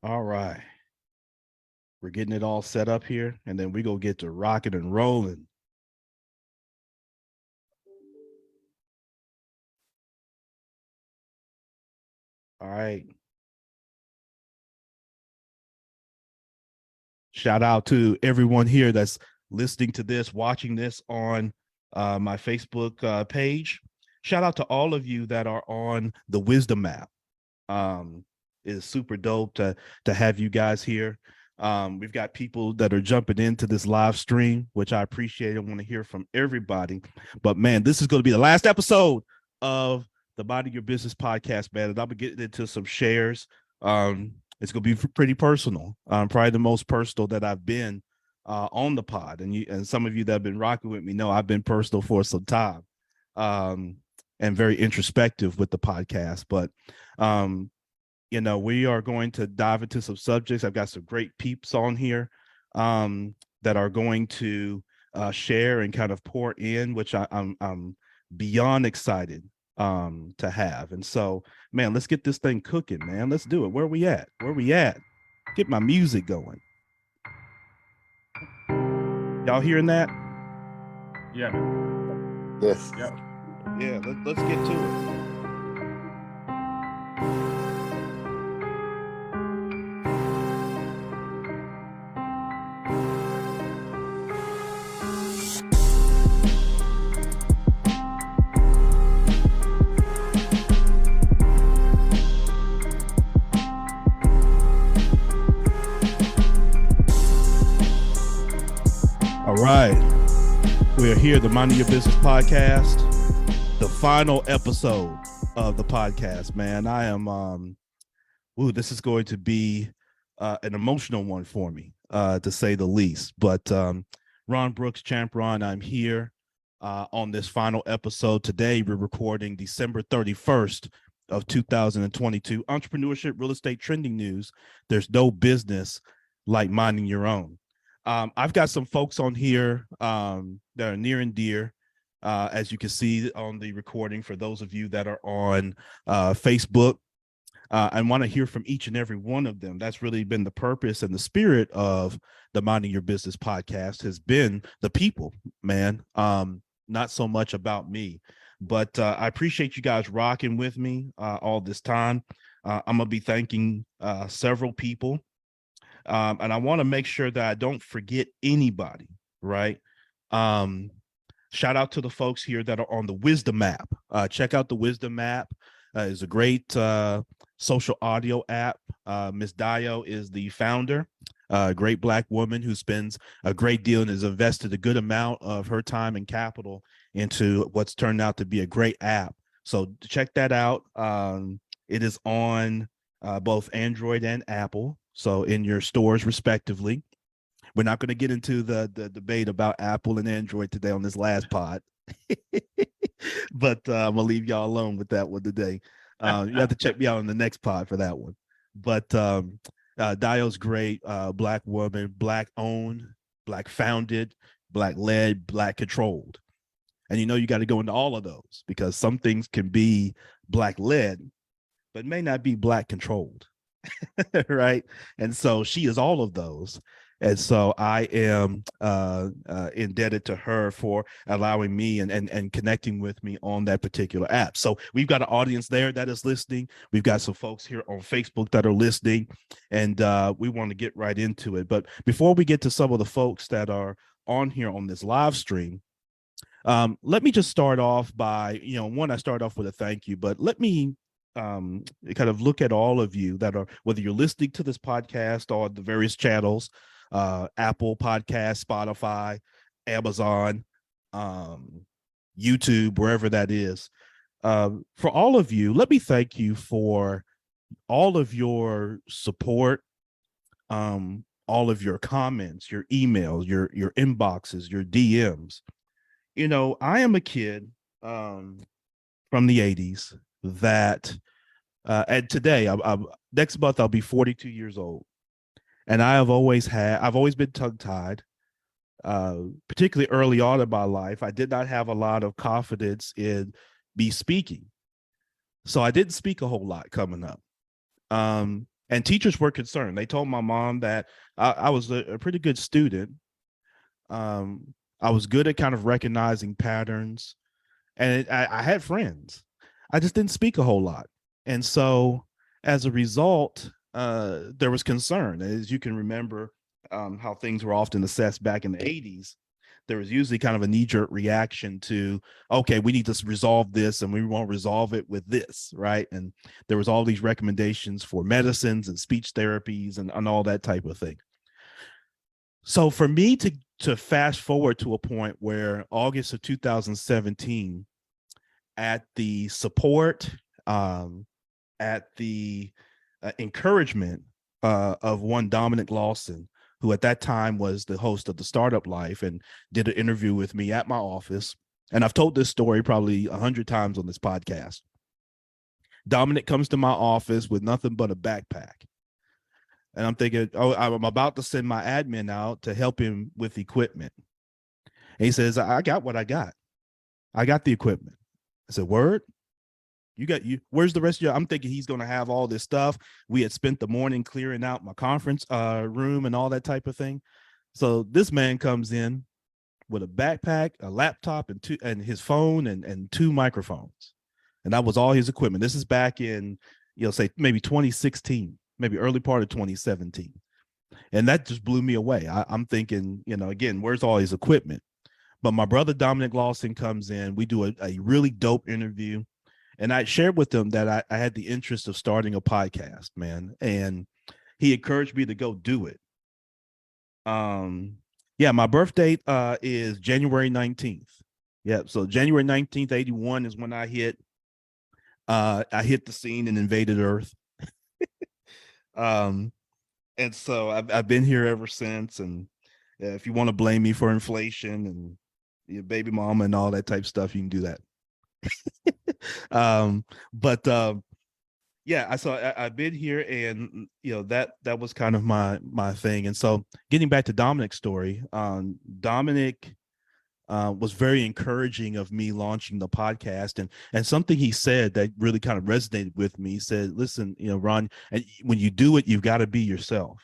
All right. We're getting it all set up here, and then we go get to rocking and rolling. All right. Shout out to everyone here that's listening to this, watching this on my Facebook page. Shout out to all of you that are on the Wisdom app. It is super dope to have you guys here. We've got people that are jumping into this live stream, which I appreciate. I want to hear from everybody. But man, this is going to be the last episode of the Minding Your Business podcast, man. And I'll be getting into some shares. It's going to be pretty personal. Probably the most personal that I've been on the pod. And some of you that have been rocking with me know I've been personal for some time, and very introspective with the podcast. But we are going to dive into some subjects. I've got some great peeps on here that are going to share and kind of pour in, which I'm beyond excited to have. And so, man, let's get this thing cooking, man. Let's do it. Where we at? Get my music going. Y'all hearing that? Yeah. Yes. Yeah, let's get to it. All right, we are here, the Minding Your Business podcast, the final episode of the podcast, man. I am, this is going to be an emotional one for me, to say the least. But Ron Brooks, Champ Ron, I'm here on this final episode. Today, we're recording December 31st of 2022. Entrepreneurship, real estate, trending news. There's no business like minding your own. I've got some folks on here that are near and dear, as you can see on the recording. For those of you that are on Facebook, I want to hear from each and every one of them. That's really been the purpose and the spirit of the Minding Your Business podcast, has been the people, man. Not so much about me, but I appreciate you guys rocking with me all this time. I'm going to be thanking several people. And I want to make sure that I don't forget anybody, right? Shout out to the folks here that are on the Wisdom app. Check out the Wisdom app. It's a great social audio app. Miss Dio is the founder, a great Black woman who spends a great deal and has invested a good amount of her time and capital into what's turned out to be a great app. So check that out. It is on both Android and Apple, so in your stores respectively. We're not going to get into the debate about Apple and Android today on this last pod, but I'm gonna leave y'all alone with that one today. You have to check me out on the next pod for that one. But Dio's great, Black woman, Black owned, Black founded, Black led, Black controlled. And you got to go into all of those, because some things can be Black led, but may not be Black controlled. Right. And so she is all of those. And so I am indebted to her for allowing me and connecting with me on that particular app. So we've got an audience there that is listening. We've got some folks here on Facebook that are listening, and we want to get right into it. But before we get to some of the folks that are on here on this live stream, let me just start off by, I start off with a thank you, but let me kind of look at all of you that are, whether you're listening to this podcast or the various channels, Apple Podcast, Spotify, Amazon, YouTube, wherever that is. For all of you, let me thank you for all of your support, all of your comments, your emails, your inboxes, your DMs. I am a kid from the 80s that and today I'm next month I'll be 42 years old, and I've always been tongue-tied, particularly early on in my life. I did not have a lot of confidence in me speaking, so I didn't speak a whole lot coming up, and And teachers were concerned. They told my mom that I was a pretty good student. I was good at kind of recognizing patterns, and I had friends. I just didn't speak a whole lot. And so as a result, there was concern. As you can remember, how things were often assessed back in the 80s, there was usually kind of a knee-jerk reaction to, okay, we need to resolve this and we won't resolve it with this, right? And there was all these recommendations for medicines and speech therapies and all that type of thing. So for me to fast forward to a point where August of 2017, at the support, at the encouragement of one Dominic Lawson, who at that time was the host of the Startup Life and did an interview with me at my office. And I've told this story probably 100 times on this podcast. Dominic comes to my office with nothing but a backpack. And I'm thinking, oh, I'm about to send my admin out to help him with equipment. And he says, I got what I got. I got the equipment. I said, word? Where's the rest of you? I'm thinking he's going to have all this stuff. We had spent the morning clearing out my conference room and all that type of thing. So this man comes in with a backpack, a laptop, and his phone and 2 microphones. And that was all his equipment. This is back in, say maybe 2016, maybe early part of 2017. And that just blew me away. I'm thinking, again, where's all his equipment? But my brother Dominic Lawson comes in. We do a really dope interview. And I shared with him that I had the interest of starting a podcast, man. And he encouraged me to go do it. My birthday is January 19th. Yeah, so January 19th, 81 is when I hit the scene and invaded Earth. And so I've been here ever since. And if you want to blame me for inflation and your baby mama and all that type of stuff, you can do that. I've been here, and that was kind of my thing. And so getting back to Dominic's story, Dominic was very encouraging of me launching the podcast, and something he said that really kind of resonated with me. He said, listen, Ron, and when you do it, you've got to be yourself.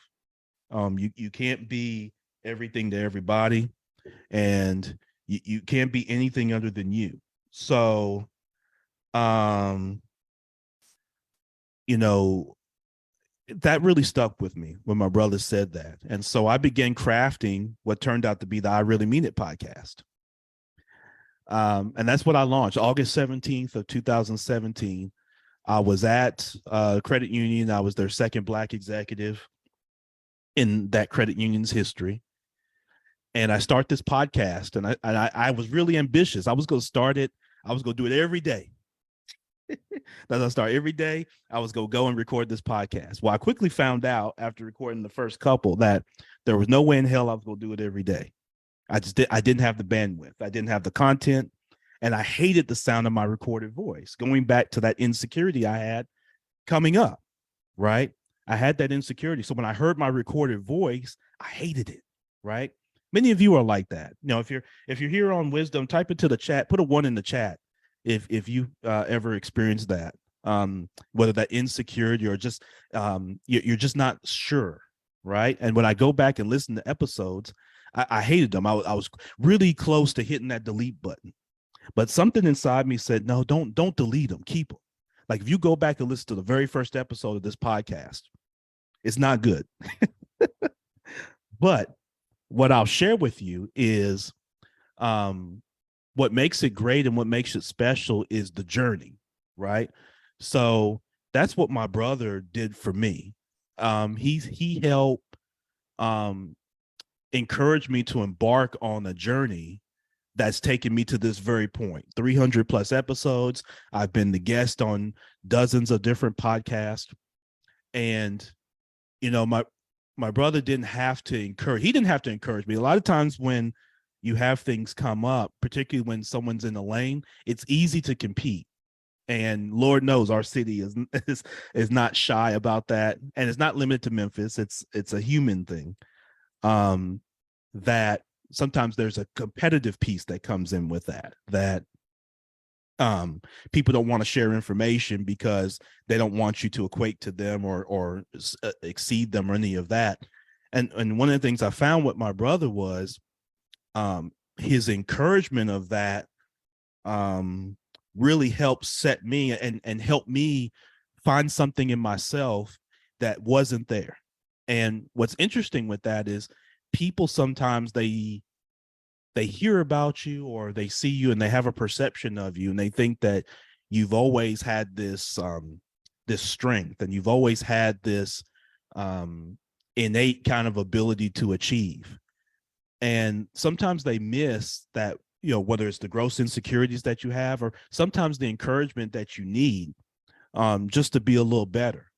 You can't be everything to everybody, and you can't be anything other than you. So, that really stuck with me when my brother said that. And so I began crafting what turned out to be the I Really Mean It podcast. And that's what I launched August 17th of 2017. I was at credit union. I was their second Black executive in that credit union's history. And I start this podcast, and I was really ambitious. I was going to start it. I was going to do it every day. As I start every day, I was going to go and record this podcast. Well, I quickly found out after recording the first couple that there was no way in hell I was going to do it every day. I didn't have the bandwidth. I didn't have the content, and I hated the sound of my recorded voice. Going back to that insecurity I had coming up, right? I had that insecurity. So when I heard my recorded voice, I hated it, right? Many of you are like that. If you're here on Wisdom, type it to the chat, put a 1 in the chat if you ever experienced that, whether that insecurity or just you're just not sure, right? And when I go back and listen to episodes, I hated them. I was really close to hitting that delete button, but something inside me said, no, don't delete them, keep them. Like if you go back and listen to the very first episode of this podcast, it's not good. But what I'll share with you is what makes it great and what makes it special is the journey, right? So that's what my brother did for me. He helped encourage me to embark on a journey that's taken me to this very point. 300 plus episodes. I've been the guest on dozens of different podcasts. And, my brother didn't have to encourage me. A lot of times when you have things come up, particularly when someone's in a lane, it's easy to compete. And Lord knows our city is not shy about that. And it's not limited to Memphis. It's a human thing. That sometimes there's a competitive piece that comes in with that People don't want to share information because they don't want you to equate to them or exceed them or any of that. And one of the things I found with my brother was his encouragement of that really helped set me and help me find something in myself that wasn't there. And what's interesting with that is people sometimes they hear about you or they see you and they have a perception of you and they think that you've always had this this strength and you've always had this innate kind of ability to achieve. And sometimes they miss that, you know, whether it's the gross insecurities that you have or sometimes the encouragement that you need just to be a little better.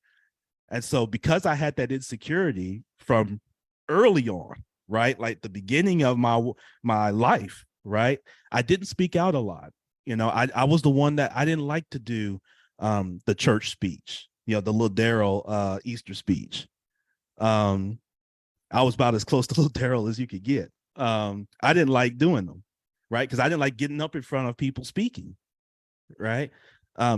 And so because I had that insecurity from early on, right, like the beginning of my life, right, I didn't speak out a lot. You know, I was the one that I didn't like to do the church speech, you know, the little Daryl Easter speech. I was about as close to little Daryl as you could get. I didn't like doing them, right, because I didn't like getting up in front of people speaking, right,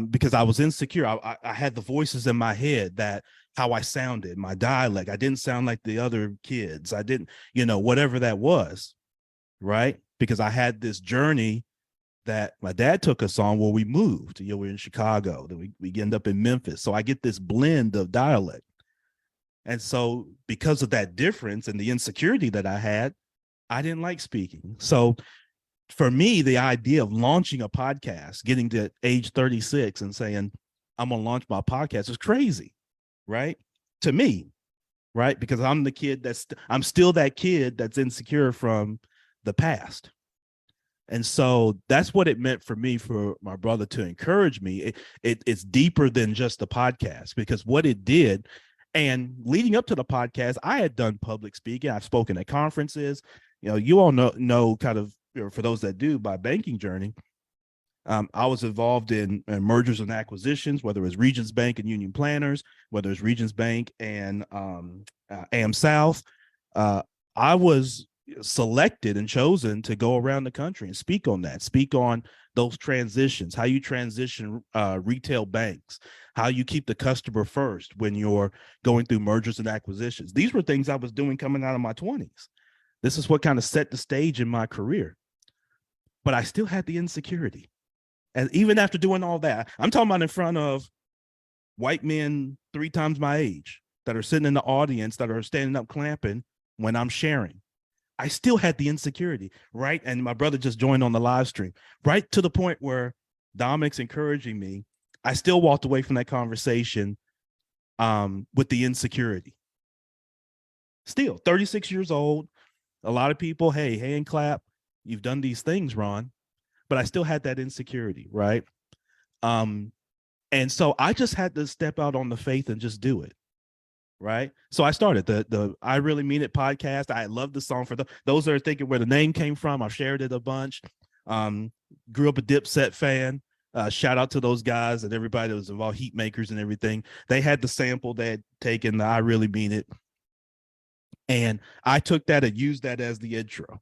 because I was insecure. I had the voices in my head that how I sounded, my dialect. I didn't sound like the other kids. I didn't, you know, whatever that was, right? Because I had this journey that my dad took us on where we moved. You know, we're in Chicago, then we end up in Memphis. So I get this blend of dialect. And so because of that difference and the insecurity that I had, I didn't like speaking. So for me, the idea of launching a podcast, getting to age 36 and saying, I'm going to launch my podcast is crazy, right? To me, right? Because I'm the kid I'm still that kid that's insecure from the past. And so that's what it meant for me, for my brother to encourage me. It's deeper than just the podcast, because what it did, and leading up to the podcast, I had done public speaking. I've spoken at conferences. You know, you all know kind of, or for those that do, my banking journey. I was involved in mergers and acquisitions, whether it was Regions Bank and Union Planners, whether it's Regions Bank and AM South. I was selected and chosen to go around the country and speak on that, speak on those transitions, how you transition retail banks, how you keep the customer first when you're going through mergers and acquisitions. These were things I was doing coming out of my 20s. This is what kind of set the stage in my career. But I still had the insecurity. And even after doing all that, I'm talking about in front of white men 3 times my age that are sitting in the audience, that are standing up clapping when I'm sharing. I still had the insecurity, right? And my brother just joined on the live stream, right to the point where Dominic's encouraging me. I still walked away from that conversation with the insecurity. Still 36 years old. A lot of people, hey, hand clap. You've done these things, Ron. But I still had that insecurity, right? And so I just had to step out on the faith and just do it, right? So I started the I Really Mean It podcast. I love the song. For those that are thinking where the name came from, I've shared it a bunch. Grew up a Dipset fan. Shout out to those guys and everybody that was involved, Heat Makers and everything. They had the sample they had taken, the I Really Mean It. And I took that and used that as the intro.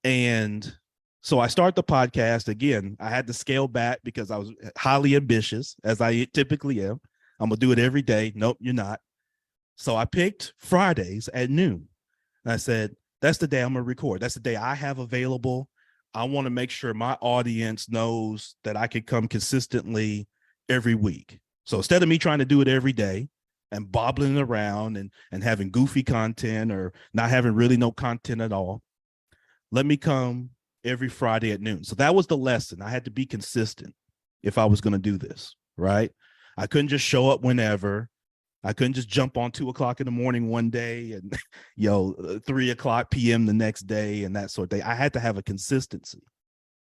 And so I start the podcast. Again, I had to scale back because I was highly ambitious, as I typically am. I'm going to do it every day. Nope, you're not. So I picked Fridays at noon. And I said, that's the day I'm going to record. That's the day I have available. I want to make sure my audience knows that I could come consistently every week. So instead of me trying to do it every day and bobbling around and having goofy content or not having really no content at all, let me come every Friday at noon. So that was the lesson. I had to be consistent if I was going to do this, right? I couldn't just show up whenever. I couldn't just jump on 2 o'clock in the morning one day and, 3 o'clock PM the next day and that sort of thing. I had to have a consistency,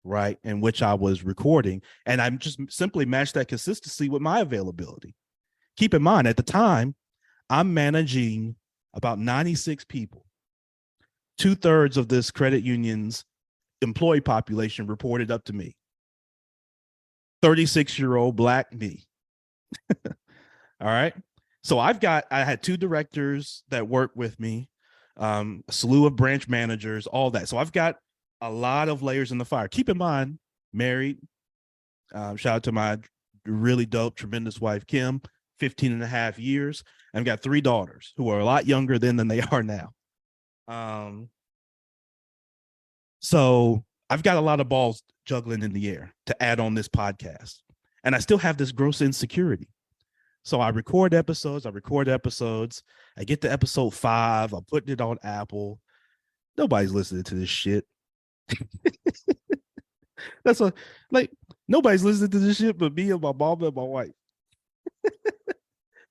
right, in which I was recording. And I just simply matched that consistency with my availability. Keep in mind, at the time, I'm managing about 96 people. 2/3 of this credit union's employee population reported up to me. 36-year-old Black me. All right. So I had 2 directors that work with me, a slew of branch managers, all that. So I've got a lot of layers in the fire. Keep in mind, married. Shout out to my really dope, tremendous wife, Kim, 15 and a half years. I've got 3 daughters who are a lot younger than they are now. So I've got a lot of balls juggling in the air to add on this podcast. And I still have this gross insecurity. So I record episodes. I get to episode 5. I'm putting it on Apple. Nobody's listening to this shit. That's like nobody's listening to this shit but me and my mom and my wife.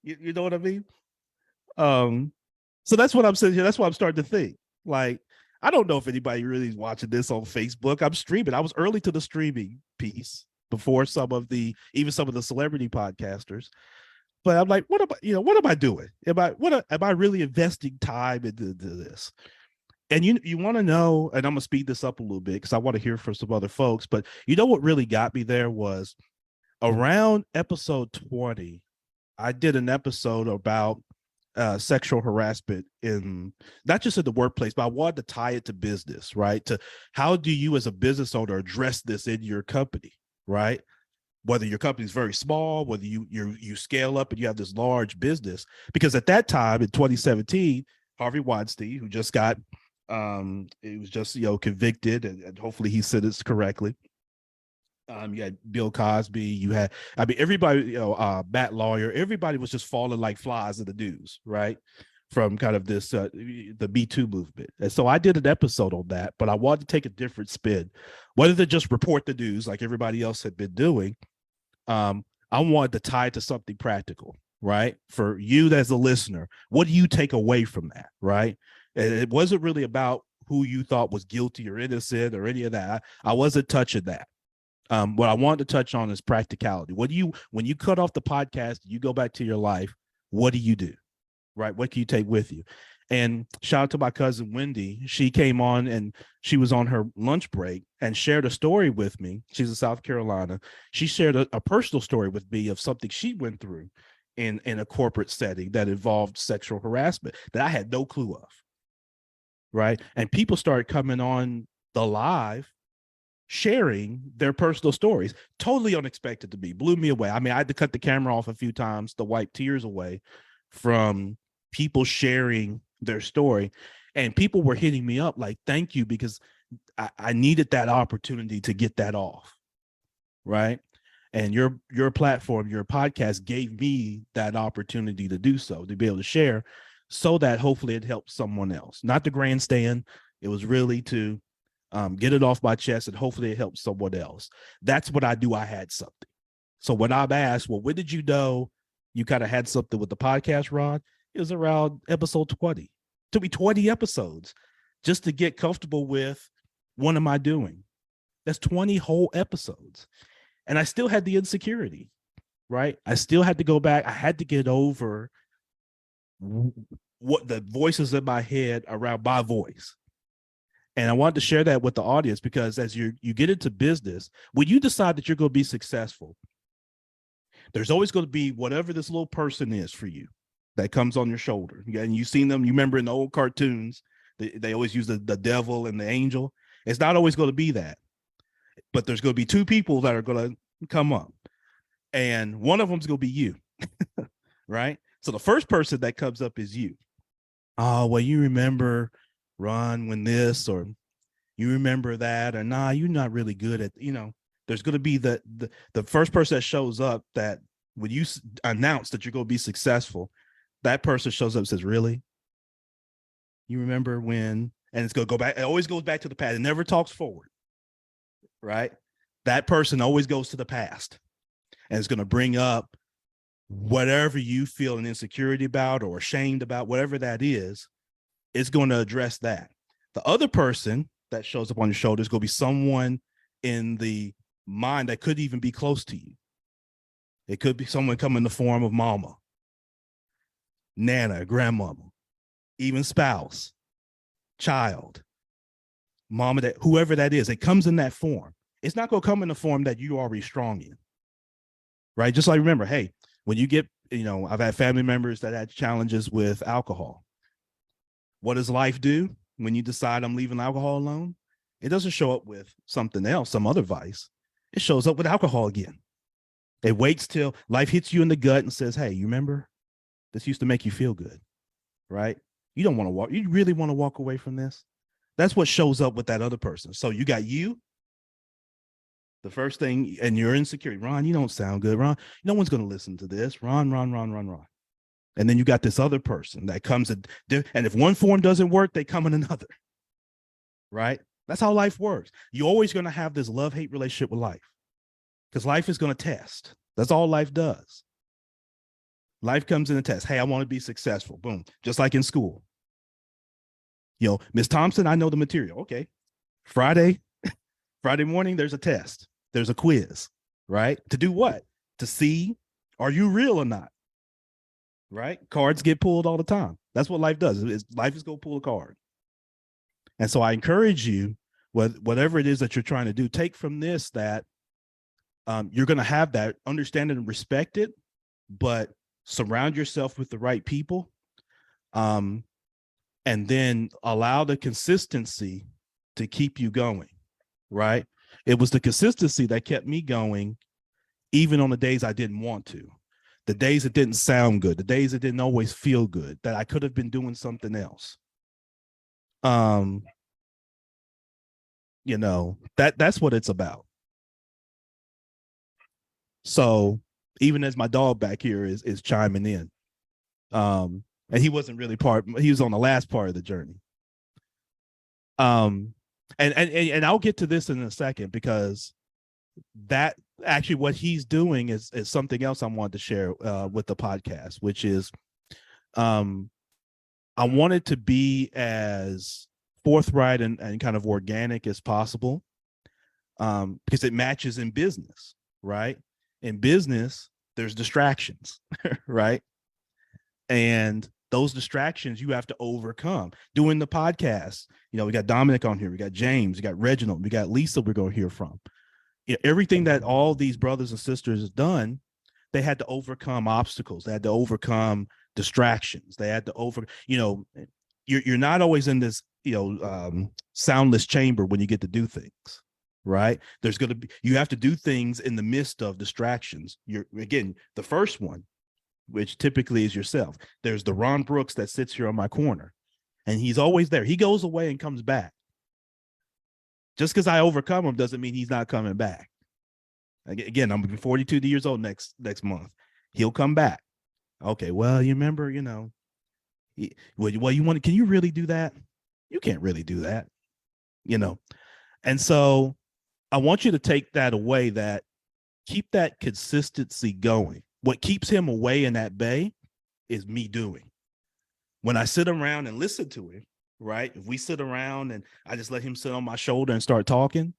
you know what I mean? So that's what I'm saying here. That's what I'm starting to think. Like, I don't know if anybody really is watching this on Facebook. I'm streaming. I was early to the streaming piece before some of the celebrity podcasters. But I'm like, what am I doing? Am I really investing time into this? And you want to know, and I'm gonna speed this up a little bit because I want to hear from some other folks. But you know what really got me there was around episode 20, I did an episode about sexual harassment in not just in the workplace, but I wanted to tie it to business, right? To how do you as a business owner address this in your company, right? Whether your company is very small, whether you scale up and you have this large business, because at that time in 2017, Harvey Weinstein, who just got it was just convicted and hopefully he sentenced correctly. You had Bill Cosby, you had everybody, Matt Lawyer, everybody was just falling like flies in the news, right? From kind of this the Me Too movement. And so I did an episode on that, but I wanted to take a different spin. Rather than just report the news like everybody else had been doing, I wanted to tie it to something practical, right? For you as a listener, what do you take away from that, right? And it wasn't really about who you thought was guilty or innocent or any of that. I wasn't touching that. What I wanted to touch on is practicality. When you cut off the podcast, you go back to your life, what do you do, right? What can you take with you? And shout out to my cousin, Wendy. She came on and she was on her lunch break and shared a story with me. She's in South Carolina. She shared a personal story with me of something she went through in a corporate setting that involved sexual harassment that I had no clue of, right? And people started coming on the live sharing their personal stories. Totally unexpected to me. Blew me away. I mean, I had to cut the camera off a few times to wipe tears away from people sharing their story. And people were hitting me up like, thank you, because I needed that opportunity to get that off, right? And your platform, your podcast gave me that opportunity to do so, to be able to share so that hopefully it helps someone else. Not the grandstand. It was really to get it off my chest and hopefully it helps someone else. That's what I do. I had something. So when I'm asked, well, when did you know you kind of had something with the podcast, Ron? It was around episode 20. It took me 20 episodes just to get comfortable with what am I doing? That's 20 whole episodes. And I still had the insecurity, right? I still had to go back. I had to get over what the voices in my head around my voice. And I wanted to share that with the audience because as you get into business, when you decide that you're going to be successful, there's always going to be whatever this little person is for you that comes on your shoulder. And you've seen them, you remember in the old cartoons, they always use the devil and the angel. It's not always going to be that. But there's going to be 2 people that are going to come up. And one of them is going to be you, right? So the first person that comes up is you. Oh, well, you remember Ron when this, or you remember that, or nah, you're not really good at, there's going to be the first person that shows up that when you announce that you're going to be successful, that person shows up and says, really? You remember when? And it's going to go back. It always goes back to the past. It never talks forward, right? That person always goes to the past and it's going to bring up whatever you feel an insecurity about or ashamed about, whatever that is, it's going to address that. The other person that shows up on your shoulder is going to be someone in the mind that could even be close to you. It could be someone come in the form of mama, nana, grandmama, even spouse, child, mama, that whoever that is, it comes in that form. It's not going to come in the form that you already strong in, right? Just like remember, hey, when you get, I've had family members that had challenges with alcohol. What does life do when you decide I'm leaving alcohol alone? It doesn't show up with something else, some other vice. It shows up with alcohol again. It waits till life hits you in the gut and says, hey, you remember this used to make you feel good, right? You don't want to walk. You really want to walk away from this? That's what shows up with that other person. So you got you, the first thing, and you're insecure. Ron, you don't sound good. Ron, no one's going to listen to this. Ron. And then you got this other person that comes and if one form doesn't work, they come in another, right? That's how life works. You're always going to have this love-hate relationship with life because life is going to test. That's all life does. Life comes in a test. Hey, I want to be successful. Boom. Just like in school. Miss Thompson, I know the material. Okay. Friday morning, there's a test. There's a quiz, right? To do what? To see, are you real or not? Right? Cards get pulled all the time. That's what life does. Life is go pull a card. And so I encourage you, whatever it is that you're trying to do, take from this that you're going to have that, understand it and respect it, but surround yourself with the right people, and then allow the consistency to keep you going, right? It was the consistency that kept me going, even on the days I didn't want to, the days it didn't sound good, the days it didn't always feel good, that I could have been doing something else. That's what it's about. So even as my dog back here is chiming in, and he wasn't really he was on the last part of the journey. And I'll get to this in a second, because that actually what he's doing is something else I wanted to share with the podcast, which is I wanted to be as forthright and kind of organic as possible, because it matches in business, right? In business, there's distractions, right? And those distractions you have to overcome. Doing the podcast, we got Dominic on here, we got James, we got Reginald, we got Lisa we're going to hear from. Everything that all these brothers and sisters have done, they had to overcome obstacles. They had to overcome distractions. They had to you're not always in this, soundless chamber when you get to do things, right? You have to do things in the midst of distractions. Again, the first one, which typically is yourself. There's the Ron Brooks that sits here on my corner, and he's always there. He goes away and comes back. Just because I overcome him doesn't mean he's not coming back. Again, I'm 42 years old next month. He'll come back. Okay, well, you remember, well, you want to, can you really do that? You can't really do that, And so I want you to take that away, that keep that consistency going. What keeps him away in that bay is me doing. When I sit around and listen to him, right? If we sit around and I just let him sit on my shoulder and start talking,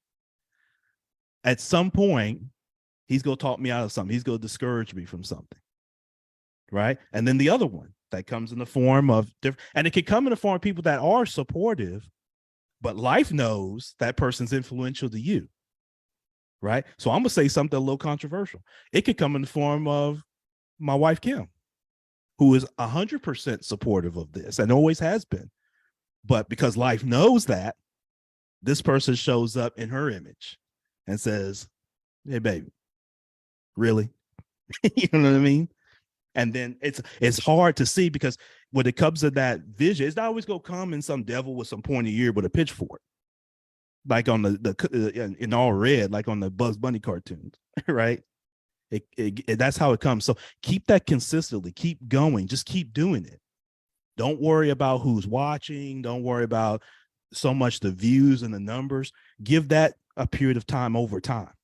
at some point, he's going to talk me out of something. He's going to discourage me from something, right? And then the other one that comes in the form of different, and it can come in the form of people that are supportive, but life knows that person's influential to you, right? So I'm going to say something a little controversial. It could come in the form of my wife, Kim, who is 100% supportive of this and always has been. But because life knows that, this person shows up in her image and says, hey, baby, really? You know what I mean? And then it's hard to see, because when it comes to that vision, it's not always going to come in some devil with some pointy ear with a pitchfork, like on the in all red, like on the Bugs Bunny cartoons, right? That's how it comes. So keep that consistently, keep going, just keep doing it. Don't worry about who's watching. Don't worry about so much the views and the numbers. Give that a period of time over time,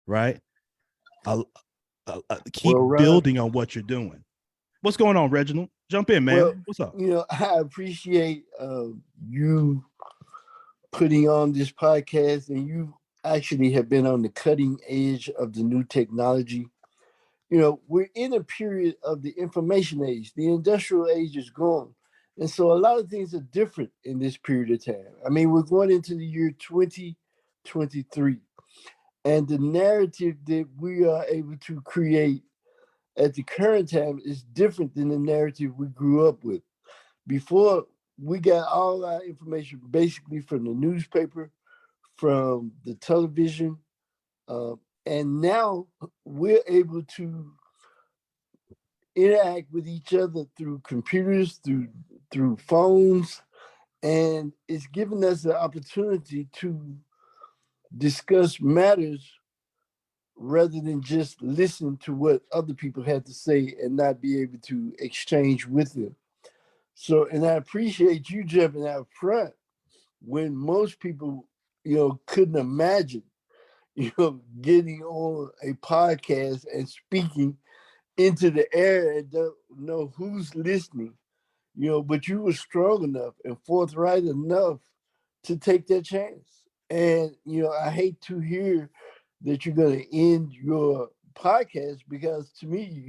right? Keep building on what you're doing. What's going on, Reginald? Jump in, man. Well, what's up? I appreciate you putting on this podcast, and you actually have been on the cutting edge of the new technology. We're in a period of the information age. The industrial age is gone. And so a lot of things are different in this period of time. I mean, we're going into the year 2023. And the narrative that we are able to create at the current time is different than the narrative we grew up with. Before, we got all our information basically from the newspaper, from the television, and now we're able to interact with each other through computers, through phones, and it's given us the opportunity to discuss matters rather than just listen to what other people had to say and not be able to exchange with them. So, and I appreciate you jumping out front when most people, couldn't imagine, getting on a podcast and speaking into the air and don't know who's listening, but you were strong enough and forthright enough to take that chance. And, I hate to hear that you're going to end your podcast because to me,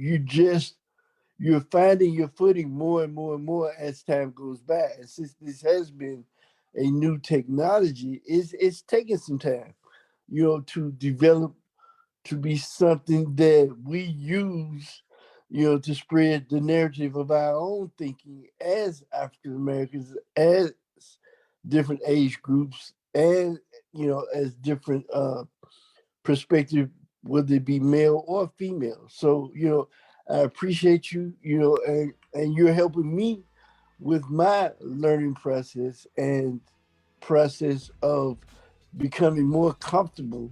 you're finding your footing more and more and more as time goes by. And since this has been a new technology, it's taking some time, to develop to be something that we use, to spread the narrative of our own thinking as African Americans, as different age groups, and as different perspective, whether it be male or female. So, I appreciate you, and you're helping me with my learning process and process of becoming more comfortable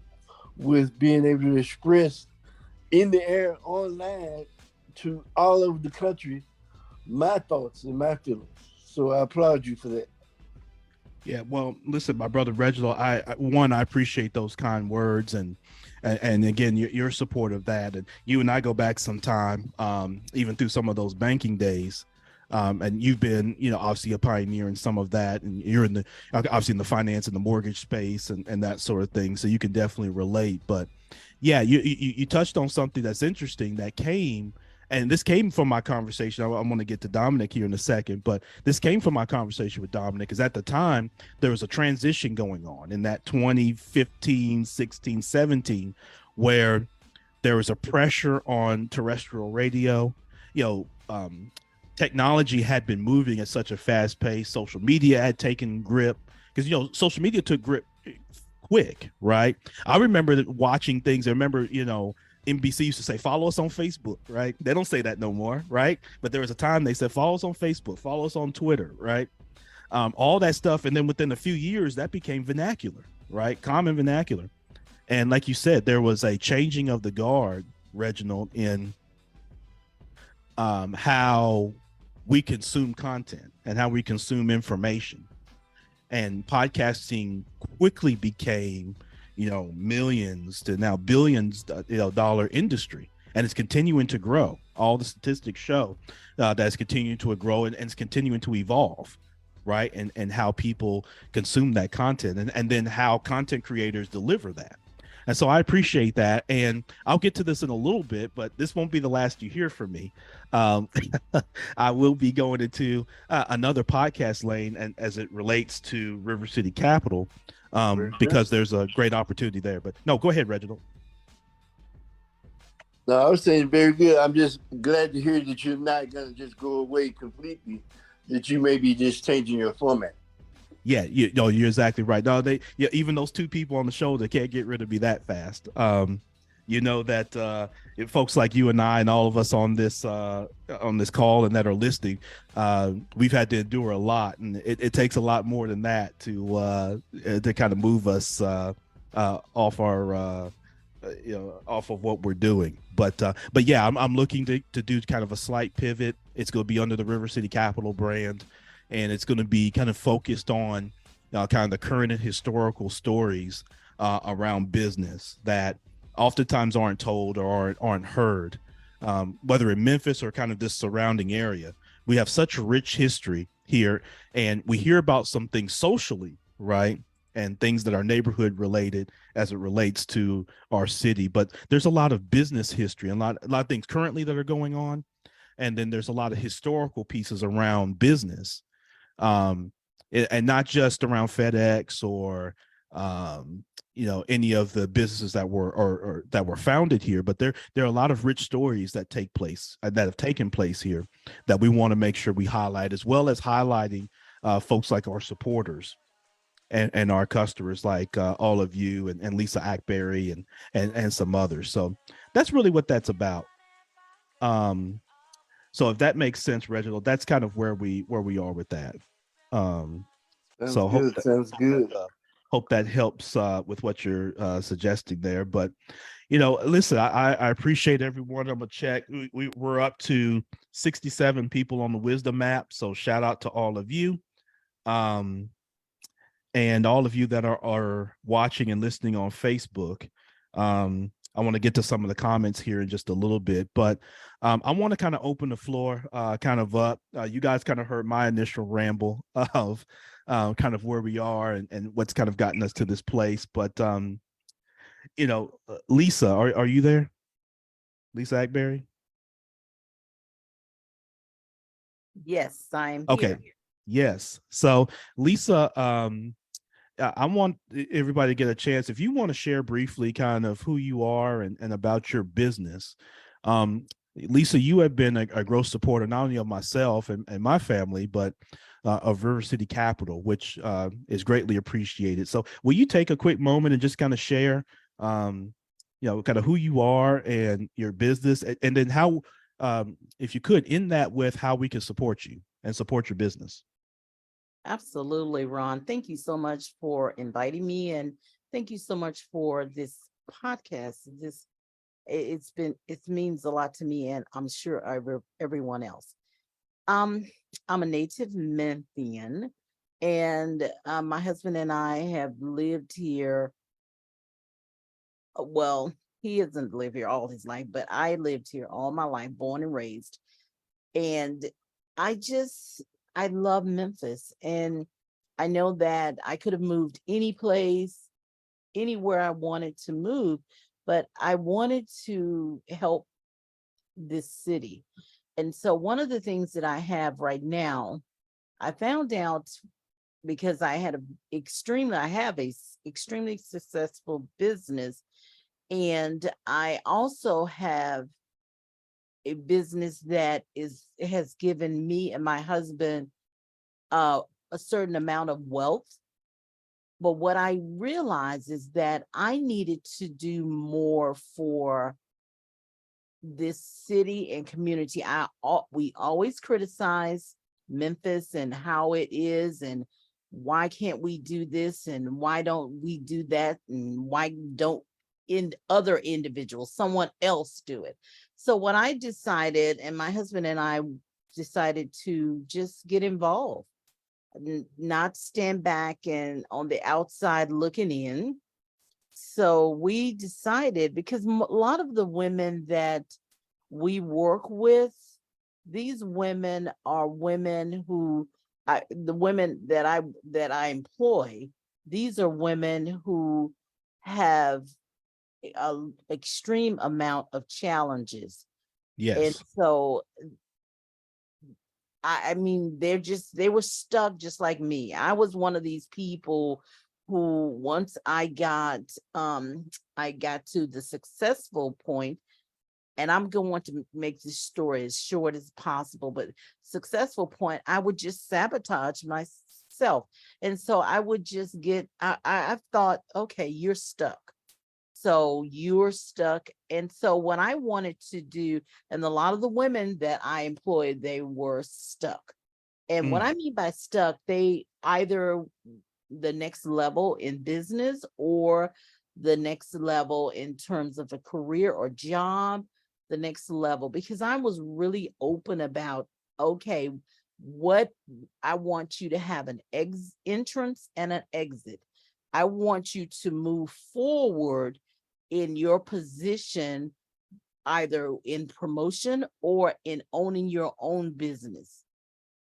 with being able to express in the air online to all over the country my thoughts and my feelings. So I applaud you for that. Yeah, well, listen, my brother Reginald, I appreciate those kind words, and again, your support of that, and you and I go back some time, even through some of those banking days, and you've been, obviously a pioneer in some of that, and you're in the obviously in the finance and the mortgage space and that sort of thing, so you can definitely relate. But yeah, you touched on something that's interesting that came. And this came from my conversation. I'm going to get to Dominic here in a second, but this came from my conversation with Dominic because at the time there was a transition going on in that 2015, 16, 17, where there was a pressure on terrestrial radio. Technology had been moving at such a fast pace. Social media had taken grip because, social media took grip quick, right? I remember watching things. I remember, NBC used to say, follow us on Facebook, right? They don't say that no more, right? But there was a time they said, follow us on Facebook, follow us on Twitter, right? All that stuff. And then within a few years, that became vernacular, right? Common vernacular. And like you said, there was a changing of the guard, Reginald, in how we consume content and how we consume information. And podcasting quickly became millions to now billions, dollar industry, and it's continuing to grow. All the statistics show that it's continuing to grow and it's continuing to evolve, right? And how people consume that content and then how content creators deliver that. And so I appreciate that. And I'll get to this in a little bit, but this won't be the last you hear from me. I will be going into another podcast lane and as it relates to River City Capital, because there's a great opportunity there. But no, go ahead, Reginald. No, I was saying very good. I'm just glad to hear that you're not going to just go away completely, that you may be just changing your format. Yeah, you're exactly right. No, even those two people on the show, they can't get rid of me that fast. That folks like you and I and all of us on this call and that are listening, we've had to endure a lot, and it takes a lot more than that to kind of move us off our off of what we're doing. But yeah, I'm looking to do kind of a slight pivot. It's going to be under the River City Capital brand. And it's going to be kind of focused on kind of the current and historical stories around business that oftentimes aren't told or aren't heard, whether in Memphis or kind of this surrounding area. We have such rich history here, and we hear about some things socially, right? And things that are neighborhood related as it relates to our city. But there's a lot of business history and a lot of things currently that are going on. And then there's a lot of historical pieces around business. And not just around FedEx or any of the businesses that were or that were founded here, but there are a lot of rich stories that take place that have taken place here that we want to make sure we highlight, as well as highlighting folks like our supporters. and our customers, like all of you and Lisa Akbari and some others. So that's really what that's about. So if that makes sense, Reginald, that's kind of where we are with that. Sounds So good. Sounds good. hope that helps with what you're suggesting there. But listen, I appreciate everyone. I'm gonna check. We're up to 67 people on the Wisdom app. So shout out to all of you. And all of you that are watching and listening on Facebook. I want to get to some of the comments here in just a little bit, but I want to kind of open the floor kind of up. You guys kind of heard my initial ramble of kind of where we are and what's kind of gotten us to this place. But, Lisa, are you there? Lisa Akbari? Yes, I'm Okay. here. Yes. So Lisa, I want everybody to get a chance. If you want to share briefly kind of who you are and about your business. Lisa, you have been a growth supporter, not only of myself and my family, but of River City Capital, which is greatly appreciated. So will you take a quick moment and just kind of share, kind of who you are and your business, and then how, if you could, in that with how we can support you and support your business. Absolutely, Ron. Thank you so much for inviting me, and thank you so much for this podcast. It means a lot to me, and I'm sure everyone else. I'm a native Memphian, and my husband and I have lived here. Well, he hasn't lived here all his life, but I lived here all my life, born and raised. And I love Memphis, and I know that I could have moved any place, anywhere I wanted to move, but I wanted to help this city. And so one of the things that I have right now, I found out because I have a extremely successful business, and I also have a business that has given me and my husband a certain amount of wealth. But what I realized is that I needed to do more for this city and community. We always criticize Memphis and how it is, and why can't we do this, and why don't we do that, and why don't other individuals, someone else do it. So what I decided, and my husband and I decided to just get involved, not stand back and on the outside looking in. So we decided, because a lot of the women that we work with, these women are women who, the women that I employ, these are women who have an extreme amount of challenges. Yes. And so I mean, they were stuck just like me. I was one of these people who, once I got to the successful point, and I'm going to make this story as short as possible, but successful point, I would just sabotage myself. And so I would just I thought, okay, you're stuck. So you're stuck. And so what I wanted to do, and a lot of the women that I employed, they were stuck. And what I mean by stuck, they either the next level in business or the next level in terms of a career or job, the next level, because I was really open about, okay, what I want you to have an entrance and an exit. I want you to move forward in your position, either in promotion or in owning your own business.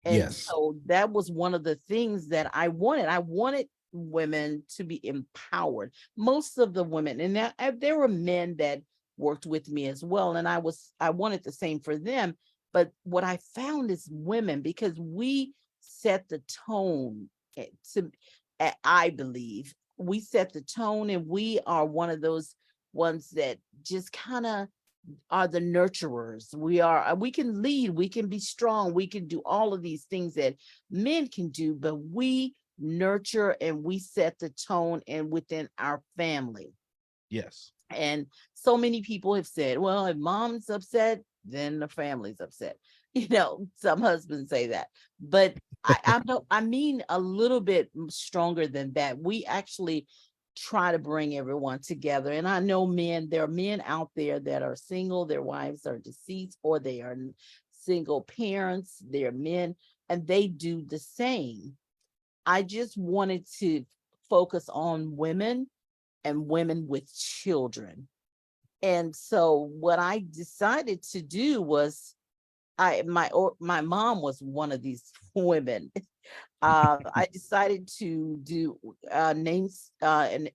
And Yes. so that was one of the things that I wanted. I wanted women to be empowered. Most of the women, and there were men that worked with me as well, and I wanted the same for them. But what I found is women, because we set the tone I believe we set the tone, and we are one of those ones that just kind of are the nurturers. We can lead, we can be strong, we can do all of these things that men can do, but we nurture and we set the tone and within our family. Yes. And so many people have said, well, if mom's upset, then the family's upset. You know, some husbands say that, but I mean a little bit stronger than that. We actually try to bring everyone together. And I know there are men out there that are single, their wives are deceased, or they are single parents, they're men, and they do the same. I just wanted to focus on women and women with children. And so what I decided to do was my mom was one of these women. I decided to do names a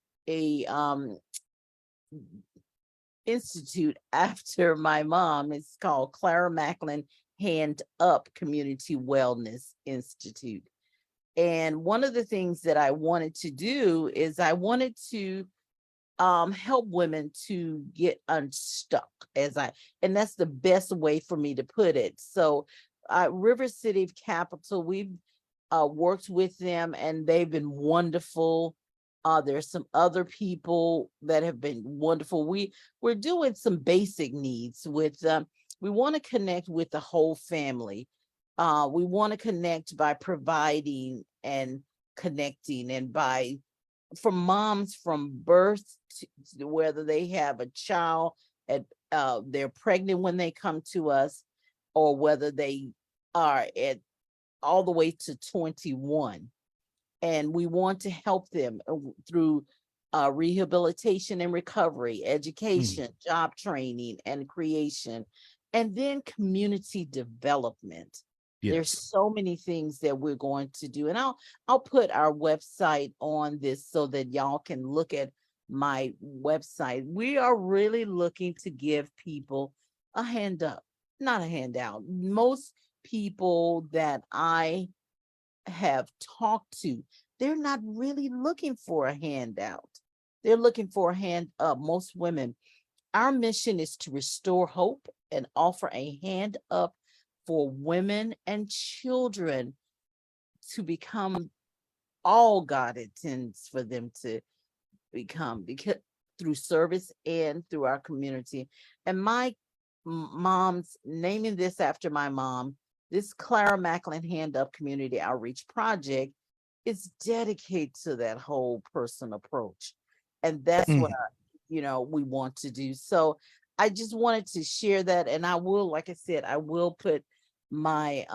institute after my mom. It's called Clara Macklin Hand Up Community Wellness Institute. And one of the things that I wanted to do is I wanted to help women to get unstuck, and that's the best way for me to put it. So River City Capital, we've worked with them and they've been wonderful. There's some other people that have been wonderful. We're doing some basic needs with we want to connect with the whole family. We want to connect by providing and connecting, and from moms from birth to whether they have a child at they're pregnant when they come to us, or whether they are at all the way to 21. And we want to help them through rehabilitation and recovery, education, job training and creation, and then community development. Yes. There's so many things that we're going to do. And I'll put our website on this so that y'all can look at my website. We are really looking to give people a hand up, not a handout. Most people that I have talked to, they're not really looking for a handout. They're looking for a hand up. Most women, our mission is to restore hope and offer a hand up for women and children to become all God intends for them to become, because through service and through our community. And my mom's naming this after my mom, this Clara Macklin Hand Up Community Outreach Project is dedicated to that whole person approach. And that's what we want to do. So I just wanted to share that. And I will, like I said, I will put my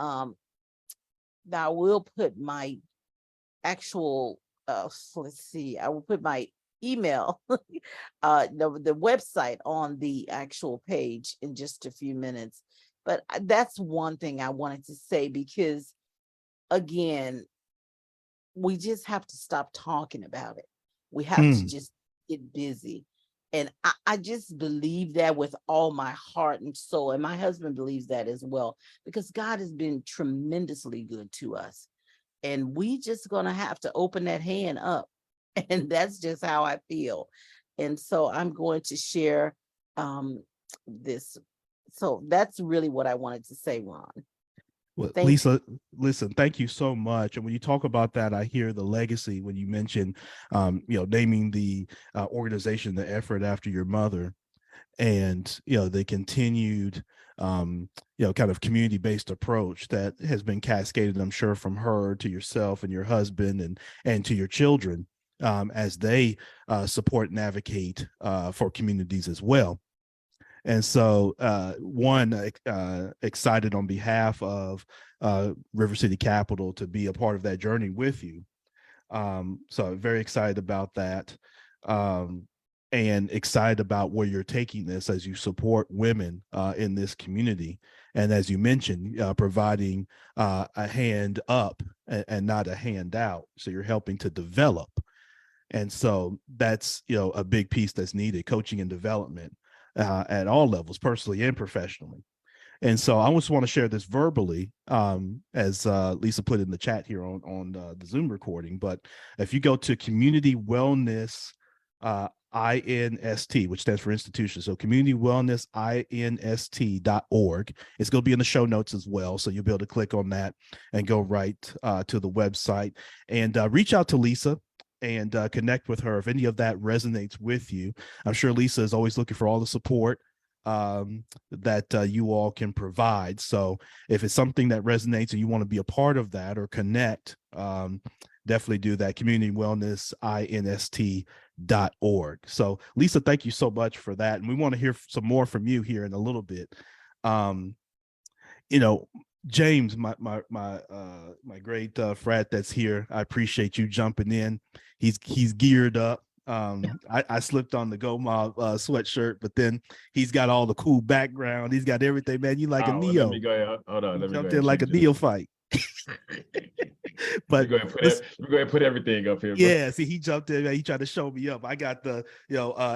actual let's see, I will put my email the website on the actual page in just a few minutes. But that's one thing I wanted to say, because again, we just have to stop talking about it. We have to just get busy. And I just believe that with all my heart and soul. And my husband believes that as well, because God has been tremendously good to us. And we just gonna have to open that hand up. And that's just how I feel. And so I'm going to share this. So that's really what I wanted to say, Ron. Well, Lisa, listen, thank you so much. And when you talk about that, I hear the legacy when you mention, naming the organization, the effort after your mother, and, the continued, kind of community-based approach that has been cascaded, I'm sure, from her to yourself and your husband and to your children as they support and advocate for communities as well. And so excited on behalf of River City Capital to be a part of that journey with you. So very excited about that, and excited about where you're taking this as you support women in this community. And as you mentioned, providing a hand up and not a handout. So you're helping to develop. And so that's, a big piece that's needed, coaching and development. At all levels, personally and professionally. And so I just want to share this verbally, as Lisa put in the chat here on the Zoom recording. But if you go to Community Wellness INST, which stands for institution. So community wellness, INST.org. It's going to be in the show notes as well. So you'll be able to click on that and go right to the website and reach out to Lisa and connect with her if any of that resonates with you. I'm sure Lisa is always looking for all the support that you all can provide. So if it's something that resonates and you want to be a part of that or connect, definitely do that. Community Wellness, INST.org. So Lisa, thank you so much for that. And we want to hear some more from you here in a little bit. James, my great frat that's here, I appreciate you jumping in. He's geared up. I slipped on the Go Mob sweatshirt, but then he's got all the cool background. He's got everything, man. You like a Neo. Let me go ahead. Hold on. Let me jumped go in like a neophyte. But go ahead and put everything up here. Yeah, see, he jumped in. He tried to show me up. I got the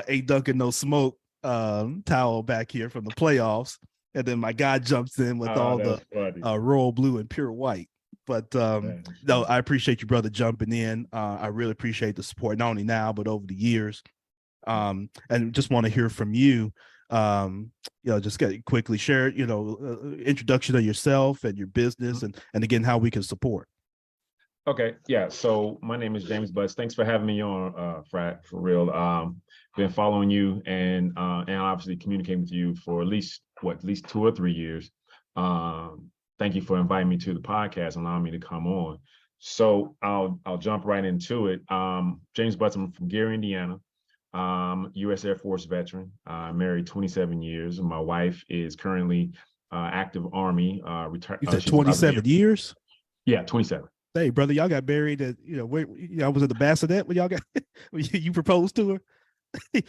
ain't dunking no smoke towel back here from the playoffs, and then my guy jumps in with all the royal blue and pure white. But no, I appreciate you, brother, jumping in. I really appreciate the support, not only now but over the years. And just want to hear from you. Just quickly share, introduction of yourself and your business, and again how we can support. Okay, yeah. So my name is James Butts. Thanks for having me on, Frat, for real. Been following you and obviously communicating with you for at least 2 or 3 years. Thank you for inviting me to the podcast, allowing me to come on. So I'll jump right into it. James Butts, I'm from Gary, Indiana. U.S. Air Force veteran. Married 27 years. My wife is currently active Army. Retired. You said 27 years? Yeah, 27. Hey, brother, y'all got married at, where y'all was at the Bassinet when y'all got, you proposed to her?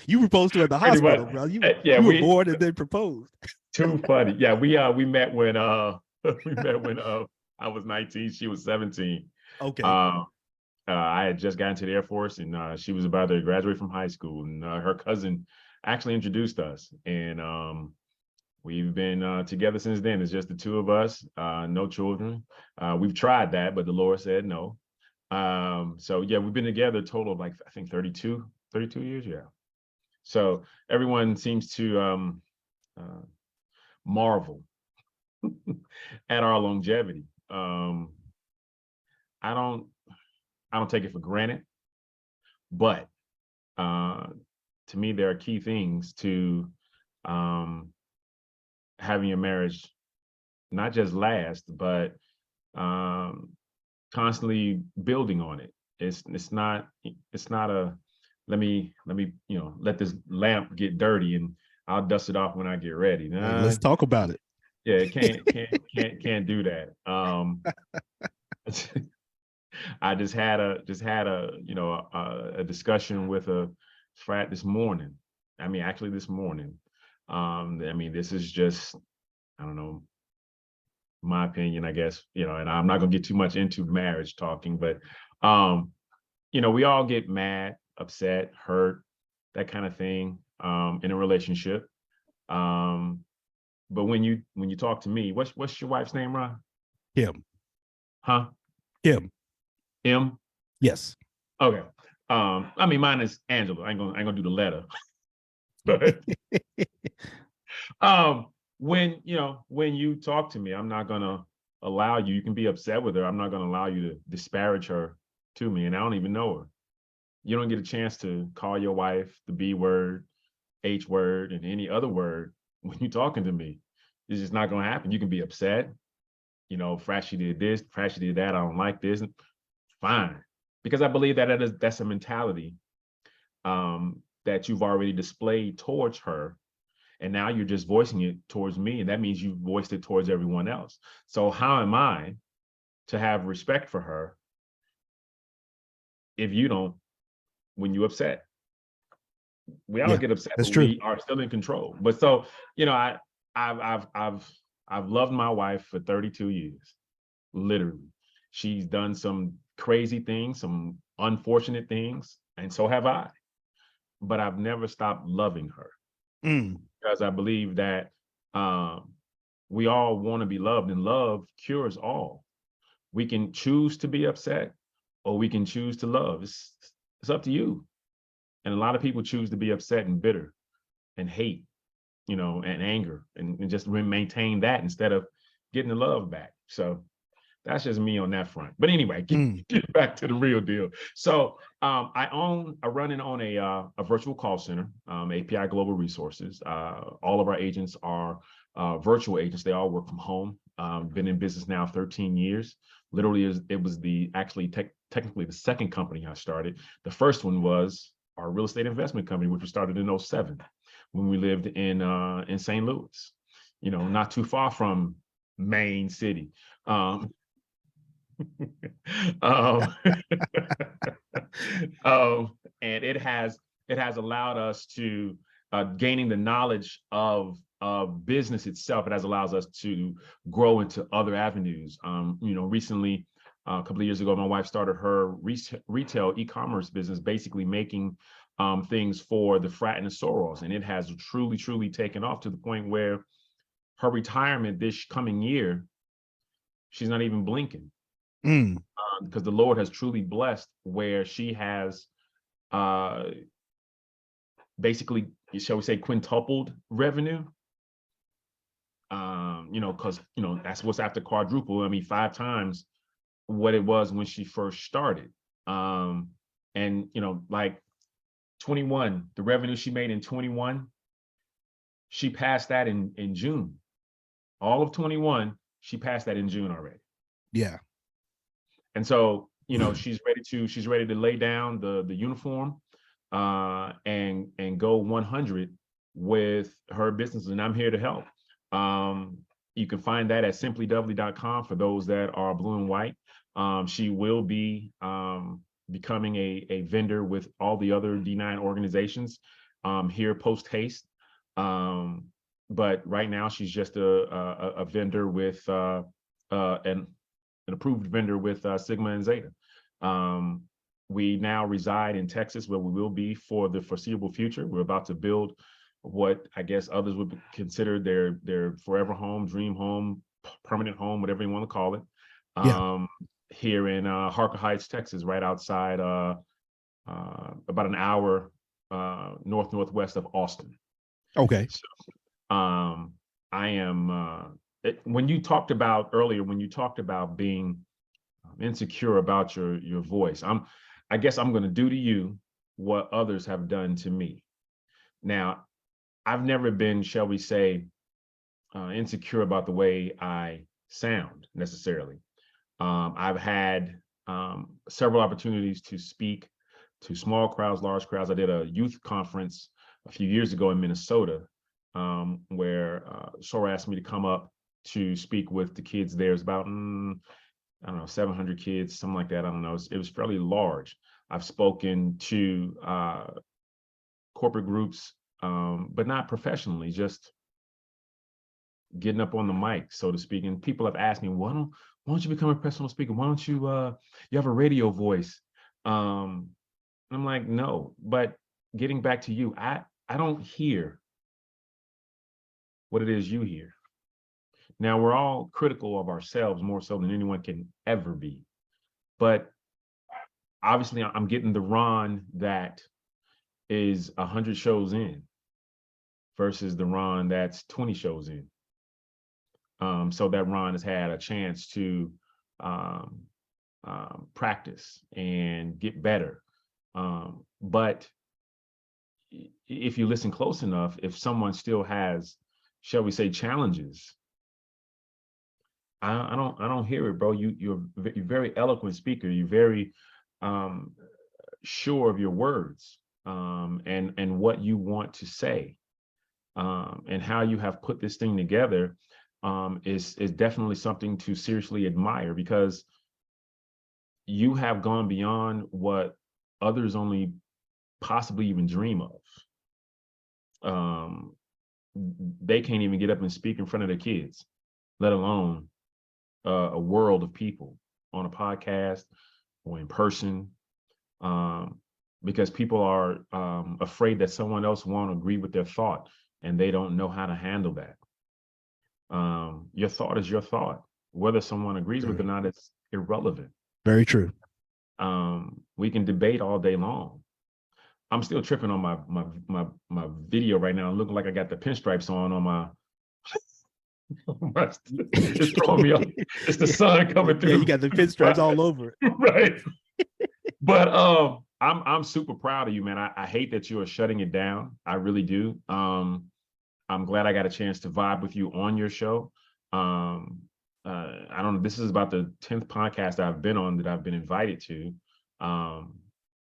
You proposed to her at the hospital, bro. You were born and then proposed. Too funny. Yeah, we met when I was 19, she was 17. Okay. I had just gotten to the Air Force, and she was about to graduate from high school, and her cousin actually introduced us, and we've been together since then. It's just the two of us, no children. We've tried that, but the Lord said no. So yeah, we've been together a total of I think 32 years. Yeah. So everyone seems to marvel at our longevity. I don't take it for granted, but to me, there are key things to having your marriage not just last, but constantly building on it. It's not a let me let this lamp get dirty and I'll dust it off when I get ready. Hey, let's talk about it. Yeah, can't do that. I just had a discussion with a frat this morning. Actually this morning. This is just, I don't know, my opinion, I guess, and I'm not gonna get too much into marriage talking, but we all get mad, upset, hurt, that kind of thing in a relationship. But when you talk to me, what's your wife's name, Ron? Kim. Huh? Kim. M? Yes. Okay. Mine is Angela. I ain't gonna do the letter. But when you talk to me, I'm not gonna allow you. You can be upset with her. I'm not gonna allow you to disparage her to me, and I don't even know her. You don't get a chance to call your wife the B word, H word, and any other word when you're talking to me. It's just not gonna happen. You can be upset. Frat, she did this, Frat, she did that. I don't like this. Fine, because I believe that that's a mentality that you've already displayed towards her, and now you're just voicing it towards me, and that means you've voiced it towards everyone else. So how am I to have respect for her if you don't, when you upset? We all get upset, that's but true. We are still in control. But so I've loved my wife for 32 years, literally. She's done some crazy things, some unfortunate things, and so have I. But I've never stopped loving her because I believe that we all want to be loved, and love cures all. We can choose to be upset, or we can choose to love. It's up to you. And a lot of people choose to be upset and bitter and hate, you know, and anger, and just maintain that instead of getting the love back. So that's just me on that front. But anyway, get back to the real deal. So I run and own a virtual call center, API Global Resources. All of our agents are virtual agents. They all work from home. Been in business now 13 years. Literally, it was technically the second company I started. The first one was our real estate investment company, which was started in 2007 when we lived in St. Louis, you know, not too far from Main City. And it has allowed us to gaining the knowledge of business itself. It has allowed us to grow into other avenues. You know, recently, a couple of years ago, my wife started her retail e-commerce business, basically making things for the frat and the sorors, and it has truly taken off to the point where her retirement this coming year, she's not even blinking. Because the Lord has truly blessed where she has basically, shall we say, quintupled revenue. You know, because, you know, that's what's after quadruple. I mean, 5 times what it was when she first started. And, you know, like 21, the revenue she made in 21, she passed that in June. All of 21, she passed that in June already. Yeah. And so, you know, she's ready to lay down the uniform and go 100 with her business, and I'm here to help. You can find that at simplydoubly.com for those that are blue and white. She will be becoming a vendor with all the other D9 organizations here post haste. But right now she's just a vendor with an approved vendor with Sigma and Zeta. We now reside in Texas, where we will be for the foreseeable future. We're about to build what I guess others would consider their forever home, dream home, permanent home, whatever you want to call it. Here in Harker Heights, Texas, right outside about an hour northwest of Austin. Okay. So, I am when you talked about earlier, when you talked about being insecure about your voice, I guess I'm going to do to you what others have done to me. Now, I've never been, shall we say, insecure about the way I sound necessarily. I've had several opportunities to speak to small crowds, large crowds. I did a youth conference a few years ago in Minnesota, where Sora asked me to come up to speak with the kids there. It's about, I don't know, 700 kids, something like that. I don't know. It was fairly large. I've spoken to corporate groups, but not professionally, just getting up on the mic, so to speak. And people have asked me, why don't you become a professional speaker? Why don't you, you have a radio voice? And I'm like, no. But getting back to you, I don't hear what it is you hear. Now, we're all critical of ourselves more so than anyone can ever be. But obviously, I'm getting the Ron that is 100 shows in versus the Ron that's 20 shows in. So that Ron has had a chance to practice and get better. But if you listen close enough, if someone still has, shall we say, challenges, I don't hear it, bro. You're a very eloquent speaker. You're very sure of your words and what you want to say, and how you have put this thing together is definitely something to seriously admire, because you have gone beyond what others only possibly even dream of. They can't even get up and speak in front of their kids, let alone a world of people on a podcast or in person, because people are afraid that someone else won't agree with their thought, and they don't know how to handle that. Your thought is your thought. Whether someone agrees with it or not, it's irrelevant. Very true. We can debate all day long. I'm still tripping on my video right now, looking like I got the pinstripes on my. It's throwing me off. It's the sun coming through. Yeah, you got the pinstripes all over it. Right. But I'm super proud of you, man. I hate that you are shutting it down. I really do. I'm glad I got a chance to vibe with you on your show. I don't know. This is about the 10th podcast I've been on that I've been invited to.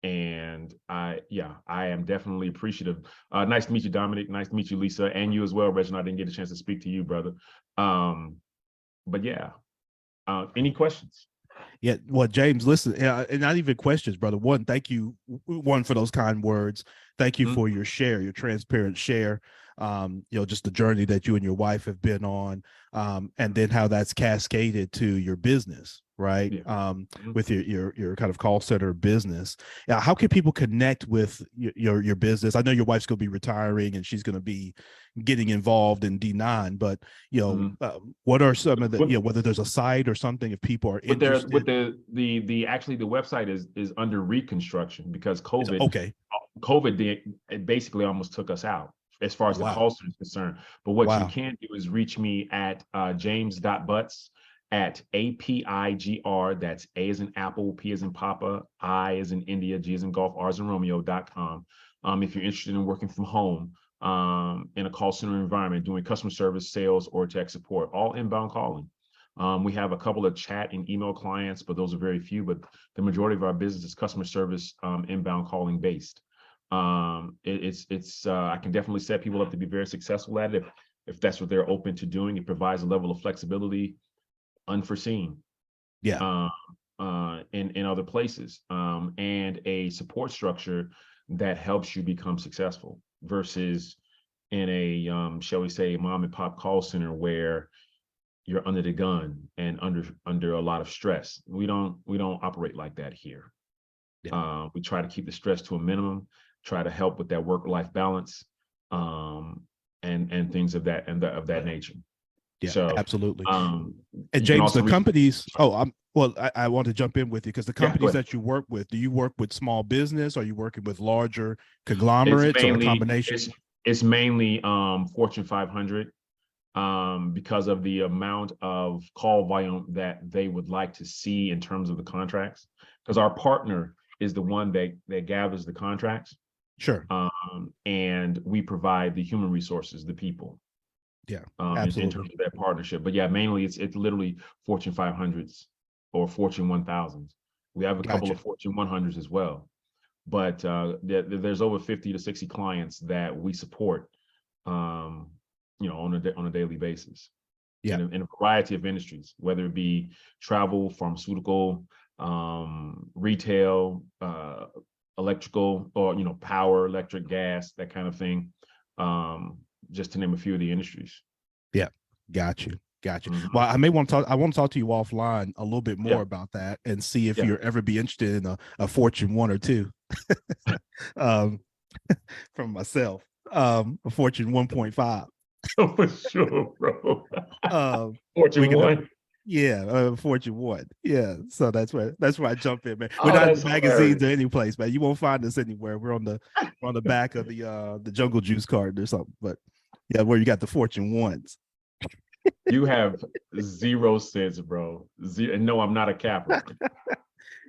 And I am definitely appreciative. Nice to meet you, Dominic. Nice to meet you, Lisa, and you as well, Reginald. I didn't get a chance to speak to you, brother. But yeah, any questions? Yeah, well, James, listen, and not even questions, brother. One, thank you, for those kind words. Thank you for your share, your transparent share. Just the journey that you and your wife have been on, and then how that's cascaded to your business, right? Yeah. With your kind of call center business. How can people connect with your business? I know your wife's going to be retiring and she's going to be getting involved in D9, but what are some of the whether there's a site or something if people are interested? Actually the website is under reconstruction because COVID. Okay. It basically almost took us out as far as the call center is concerned. But what you can do is reach me at james.butts at APIGR, that's A as in Apple, P as in Papa, I as in India, G as in Golf, R as in Romeo.com. If you're interested in working from home in a call center environment, doing customer service, sales, or tech support, all inbound calling. We have a couple of chat and email clients, but those are very few, but the majority of our business is customer service inbound calling based. I can definitely set people up to be very successful at it if that's what they're open to doing. It provides a level of flexibility unforeseen in other places, and a support structure that helps you become successful versus in a shall we say mom and pop call center where you're under the gun and under a lot of stress. We don't operate like that here. We try to keep the stress to a minimum, try to help with that work-life balance, and things of that nature. Yeah, so absolutely. And James, the companies. I want to jump in with you because the companies that you work with, do you work with small business? Or are you working with larger conglomerates or a combination? It's mainly Fortune 500 because of the amount of call volume that they would like to see in terms of the contracts. Because our partner is the one that gathers the contracts. Sure. And we provide the human resources, the people. Yeah, absolutely. In terms of that partnership. But yeah, mainly it's literally Fortune 500s or Fortune 1000s. We have a couple of Fortune 100s as well. But there's over 50 to 60 clients that we support, on a daily basis. Yeah, in a variety of industries, whether it be travel, pharmaceutical, retail, electrical, or power, electric, gas, that kind of thing. Just to name a few of the industries. Yeah, got you. Well, I want to talk to you offline a little bit more about that and see if you're ever be interested in a Fortune 1 or 2 from myself, a Fortune 1.5. Oh, for sure, bro. Fortune 1. Yeah, Fortune 1. Yeah, so that's where I jump in, man. We're not in magazines or any place, man. You won't find us anywhere. We're on the back of the Jungle Juice card or something. But yeah, where you got the Fortune 1s. You have 0 sense, bro. No, I'm not a capper.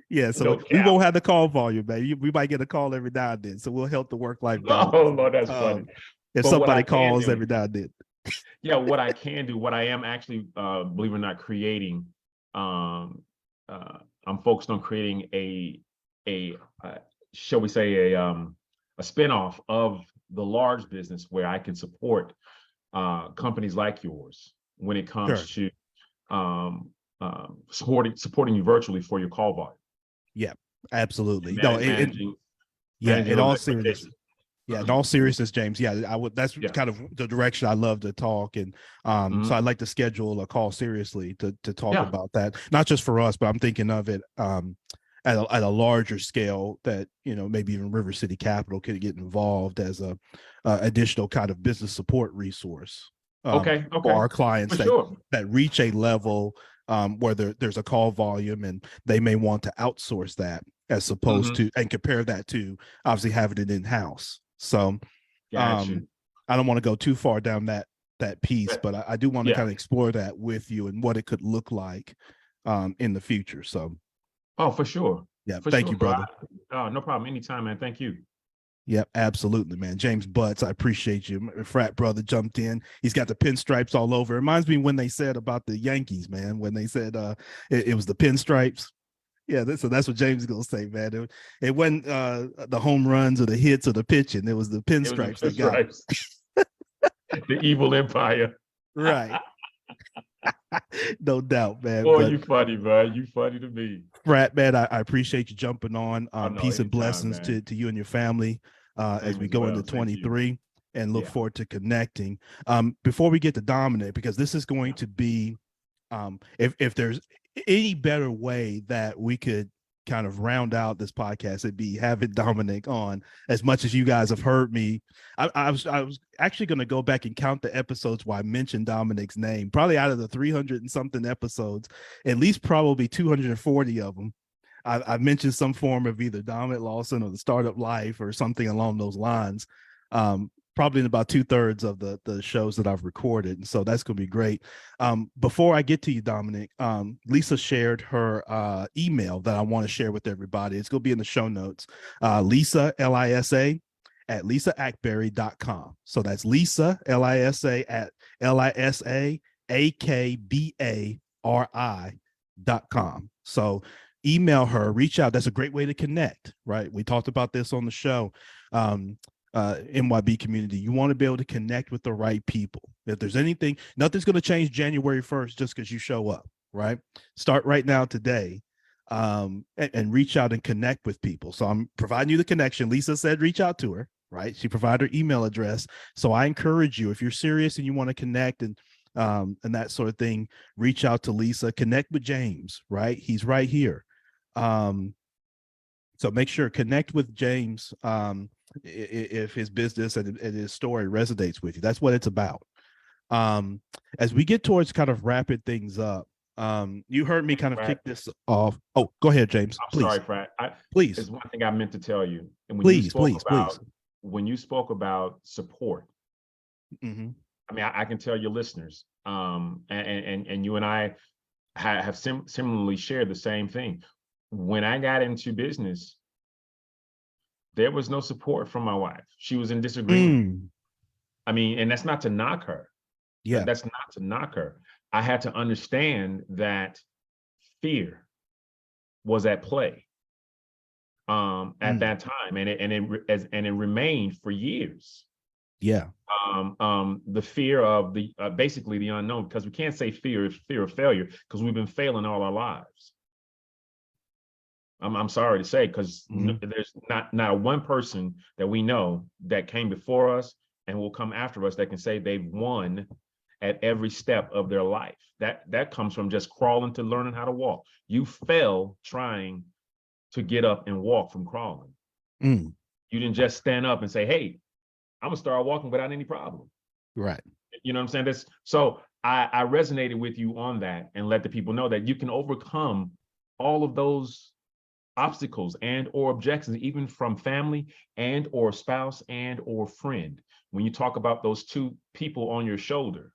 Yeah, so we won't have the call volume, man. We might get a call every now and then, so we'll help the work-life balance. Oh, no, that's funny. If somebody calls every now and then. Yeah, what I can do, what I am actually, believe it or not, creating, I'm focused on creating a shall we say, a spinoff of the large business where I can support companies like yours when it comes to supporting you virtually for your call volume. Yeah, absolutely. In all seriousness. Yeah, in all seriousness, James. Yeah, I would. That's kind of the direction I love to talk, and so I'd like to schedule a call seriously to talk about that, not just for us, but I'm thinking of it at a larger scale that maybe even River City Capital could get involved as a additional kind of business support resource. For our clients that reach a level where there's a call volume and they may want to outsource that. as opposed to, and compare that to obviously having it in-house. So Got you. I don't want to go too far down that piece, but I do want to kind of explore that with you and what it could look like in the future. So oh, for sure. Yeah, For thank sure, you, brother. Oh, no problem. Anytime, man. Thank you. Yep, absolutely, man. James Butts, I appreciate you. My frat brother jumped in. He's got the pinstripes all over. It reminds me when they said about the Yankees, man, when they said it was the pinstripes. Yeah, so that's what James is gonna say, man. It wasn't the home runs or the hits or the pitching. It was the pinstripes that got it. The evil empire. Right. No doubt, man. Boy, you funny, man. You funny to me. Frat, man, I appreciate you jumping on. Peace and blessings man. to you and your family as we go into 23 and look forward to connecting. Before we get to Dominic, because this is going to be, if there's any better way that we could kind of round out this podcast, it'd be having Dominic on. As much as you guys have heard me, I was actually going to go back and count the episodes where I mentioned Dominic's name. Probably out of the 300 and something episodes, at least probably 240 of them, I've mentioned some form of either Dominic Lawson or the Startup Life or something along those lines. Probably in about 2/3 of the shows that I've recorded. And so that's going to be great. Before I get to you, Dominic, Lisa shared her email that I want to share with everybody. It's going to be in the show notes. Lisa, Lisa, at lisaakbari.com. So that's Lisa, Lisa, at lisaakbari.com. So email her, reach out. That's a great way to connect, right? We talked about this on the show. MYB community, you want to be able to connect with the right people. If there's anything, nothing's going to change January 1st just because you show up, right? Start right now today, and reach out and connect with people. So I'm providing you the connection. Lisa said reach out to her, right? She provided her email address. So I encourage you, if you're serious and you want to connect and that sort of thing, reach out to Lisa, connect with James, right? He's right here. So make sure, connect with James if his business and his story resonates with you. That's what it's about. As we get towards kind of wrapping things up, you heard me kind of kick this off. Oh, go ahead, James. I'm sorry, Frat. Please. There's one thing I meant to tell you. And when please. When you spoke about support, I mean, I can tell your listeners, and you and I have similarly shared the same thing. When I got into business, there was no support from my wife. She was in disagreement. I mean, and that's not to knock her. Yeah. That's not to knock her. I had to understand that fear was at play at that time. And it remained for years. Yeah. The fear of basically the unknown, because we can't say fear of failure, because we've been failing all our lives. I'm sorry to say, because there's not one person that we know that came before us and will come after us that can say they've won at every step of their life. That comes from just crawling to learning how to walk. You fell trying to get up and walk from crawling. You didn't just stand up and say, hey, I'm gonna start walking without any problem. Right. You know what I'm saying? So I resonated with you on that and let the people know that you can overcome all of those obstacles and or objections, even from family and or spouse and or friend. When you talk about those two people on your shoulder,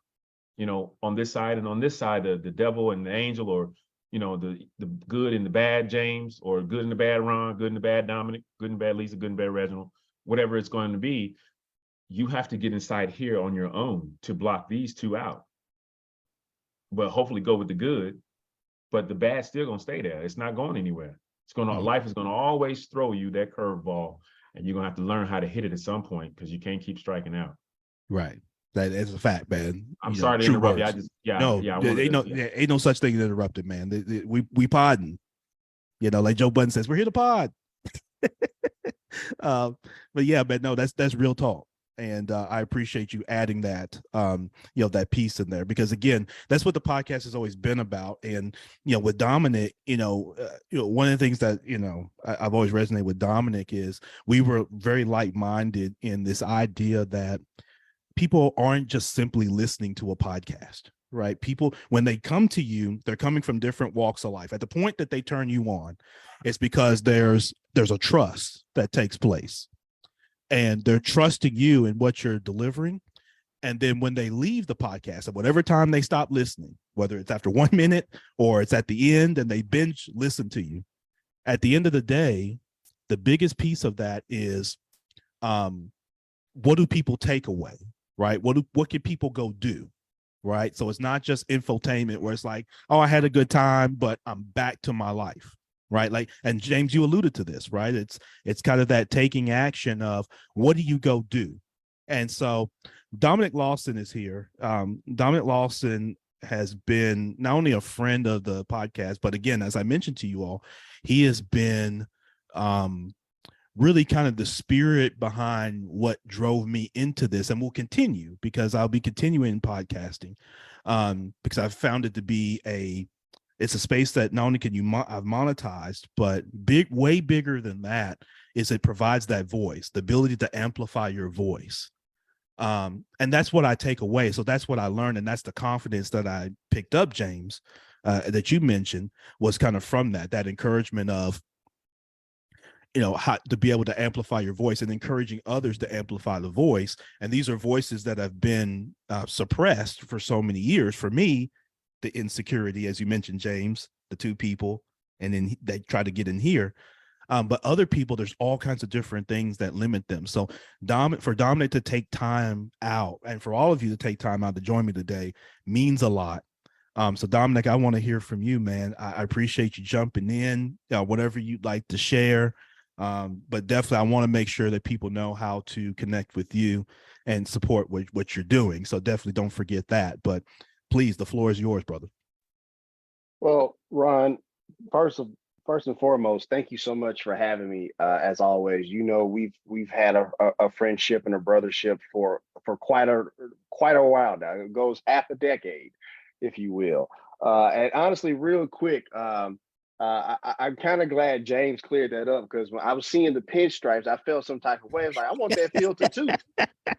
you know, on this side and on this side, the devil and the angel, or, you know, the good and the bad James, or good and the bad Ron, good and the bad Dominic, good and bad Lisa, good and bad Reginald, whatever it's going to be, you have to get inside here on your own to block these two out. But hopefully go with the good, but the bad still gonna stay there. It's not going anywhere. It's gonna life is gonna always throw you that curveball, and you're gonna have to learn how to hit it at some point, because you can't keep striking out. Right. That is a fact, man. I'm sorry to interrupt you. I just ain't no such thing as interrupted, man. We podding. You know, like Joe Budden says, we're here to pod. But yeah, but no, that's real talk. And I appreciate you adding that, that piece in there, because again, that's what the podcast has always been about. And, with Dominic, one of the things that, I've always resonated with Dominic is we were very like-minded in this idea that people aren't just simply listening to a podcast, right? People, when they come to you, they're coming from different walks of life. At the point that they turn you on, it's because there's a trust that takes place, and they're trusting you in what you're delivering. And then when they leave the podcast, at whatever time they stop listening, whether it's after 1 minute or it's at the end and they binge listen to you, at the end of the day, the biggest piece of that is, what do people take away, right? What can people go do, right? So it's not just infotainment where it's like, oh, I had a good time, but I'm back to my life, right? Like, and James, you alluded to this, right? It's kind of that taking action of what do you go do? And so Dominic Lawson is here. Dominic Lawson has been not only a friend of the podcast, but again, as I mentioned to you all, he has been really kind of the spirit behind what drove me into this, and will continue, because I'll be continuing podcasting, because I've found it to be it's a space that not only can I've monetized, but way bigger than that is it provides that voice, the ability to amplify your voice. And that's what I take away. So that's what I learned. And that's the confidence that I picked up, James, that you mentioned, was kind of from that encouragement of, how to be able to amplify your voice and encouraging others to amplify the voice. And these are voices that have been suppressed for so many years. For me, the insecurity, as you mentioned, James, the two people, and then they try to get in here. But other people, there's all kinds of different things that limit them. So for Dominic to take time out, and for all of you to take time out to join me today, means a lot. So Dominic, I want to hear from you, man. I appreciate you jumping in, whatever you'd like to share. But definitely, I want to make sure that people know how to connect with you and support what you're doing. So definitely don't forget that. But please, the floor is yours, brother. Well, Ron, first and foremost, thank you so much for having me. As always, we've had a friendship and a brothership for quite a while now. It goes half a decade, if you will. And honestly, real quick, I'm kind of glad James cleared that up, because when I was seeing the pinstripes, I felt some type of way. I was like, I want that filter too.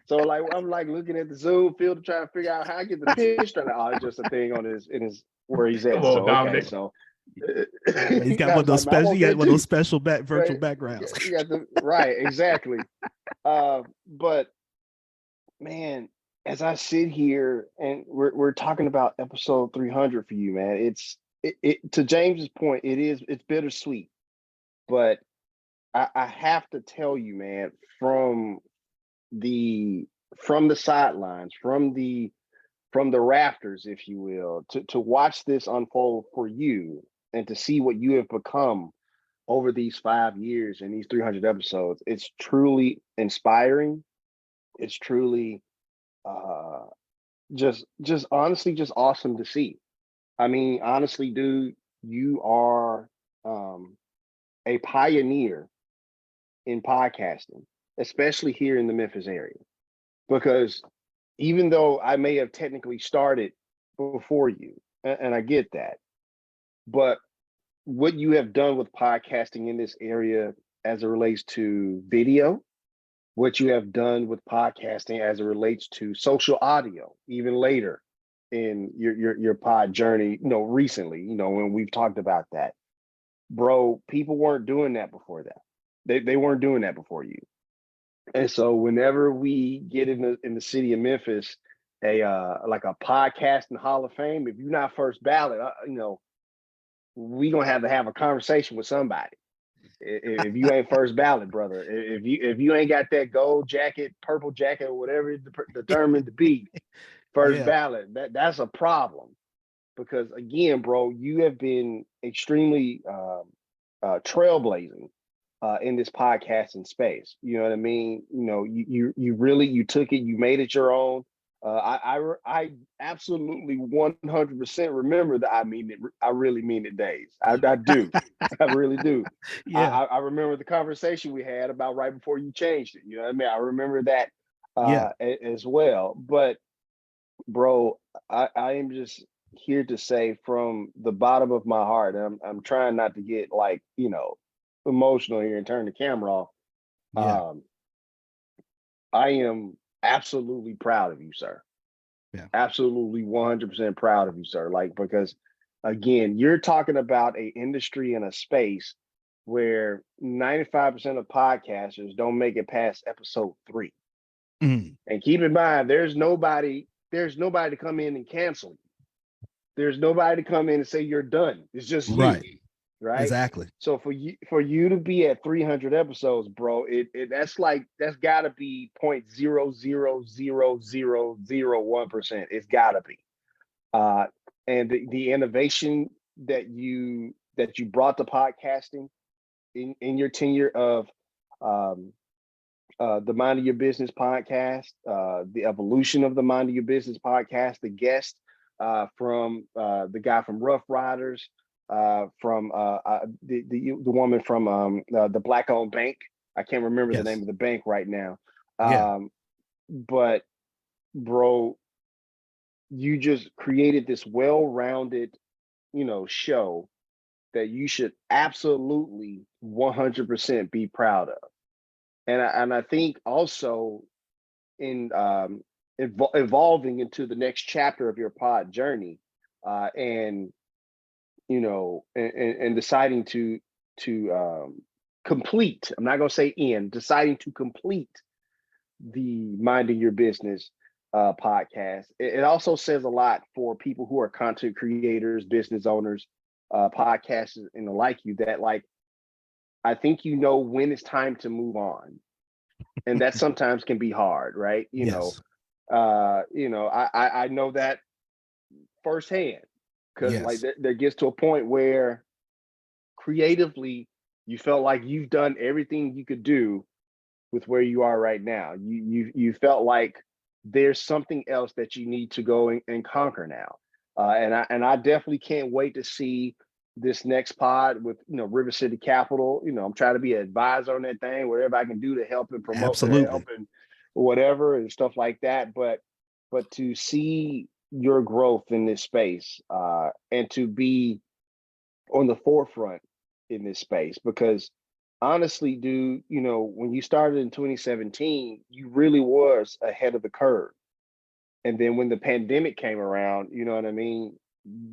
So I'm looking at the Zoom filter, trying to figure out how I get the pinstripe. Oh, it's just a thing on his where he's at. Come on, So Dominic. okay, so. He's got one of those special, virtual right, backgrounds. You got right, exactly. But man, as I sit here and we're talking about episode 300 for you, man, it to James's point, it's bittersweet, but I have to tell you, man, from the sidelines, from the rafters, if you will, to watch this unfold for you and to see what you have become over these 5 years and these 300 episodes, it's truly inspiring. It's truly just honestly just awesome to see. I mean, honestly, dude, you are a pioneer in podcasting, especially here in the Memphis area, because even though I may have technically started before you, and I get that, but what you have done with podcasting in this area as it relates to video, what you have done with podcasting as it relates to social audio, even later in your pod journey, recently, when we've talked about that, bro, people weren't doing that before that. They weren't doing that before you. And so whenever we get in the city of Memphis, like a podcasting Hall of Fame, if you're not first ballot, we gonna have a conversation with somebody. If you ain't first ballot, brother, if you ain't got that gold jacket, purple jacket, or whatever it's determined to be, first ballot, that's a problem. Because again, bro, you have been extremely trailblazing in this podcasting space. You know what I mean? You really took it, you made it your own. I absolutely 100% remember the I really mean it days. I do. I really do. Yeah. I remember the conversation we had about right before you changed it. You know what I mean? I remember that as well. But bro, I am just here to say from the bottom of my heart, and I'm trying not to get emotional here and turn the camera off. Yeah. I am absolutely proud of you, sir. Absolutely 100% proud of you, sir. Like, because again, you're talking about a industry and a space where 95% of podcasters don't make it past episode 3. Mm. And keep in mind, there's nobody to come in and cancel you. There's nobody to come in and say you're done. It's just you, right? Exactly. So for you to be at 300 episodes, bro, that's gotta be 0.0000001%. It's gotta be. And the innovation that you brought to podcasting in your tenure of the Mind of Your Business podcast, the evolution of the Mind of Your Business podcast, the guest from the guy from Rough Riders, from the woman from the Black-owned bank. I can't remember the name of the bank right now. But bro, you just created this well-rounded, show that you should absolutely 100% be proud of. And I think also in evolving into the next chapter of your pod journey, and deciding to complete. I'm not going to say deciding to complete the Minding Your Business podcast. It also says a lot for people who are content creators, business owners, podcasters, and the like you, that like, I think when it's time to move on, and that sometimes can be hard, right? I know that firsthand, because like there gets to a point where creatively you felt like you've done everything you could do with where you are right now. You felt like there's something else that you need to go and conquer now, and I definitely can't wait to see this next pod with River City Capital. I'm trying to be an advisor on that thing, whatever I can do to help and promote, help and whatever and stuff like that. But to see your growth in this space, and to be on the forefront in this space, because honestly, dude, when you started in 2017, you really was ahead of the curve. And then when the pandemic came around, you know what I mean,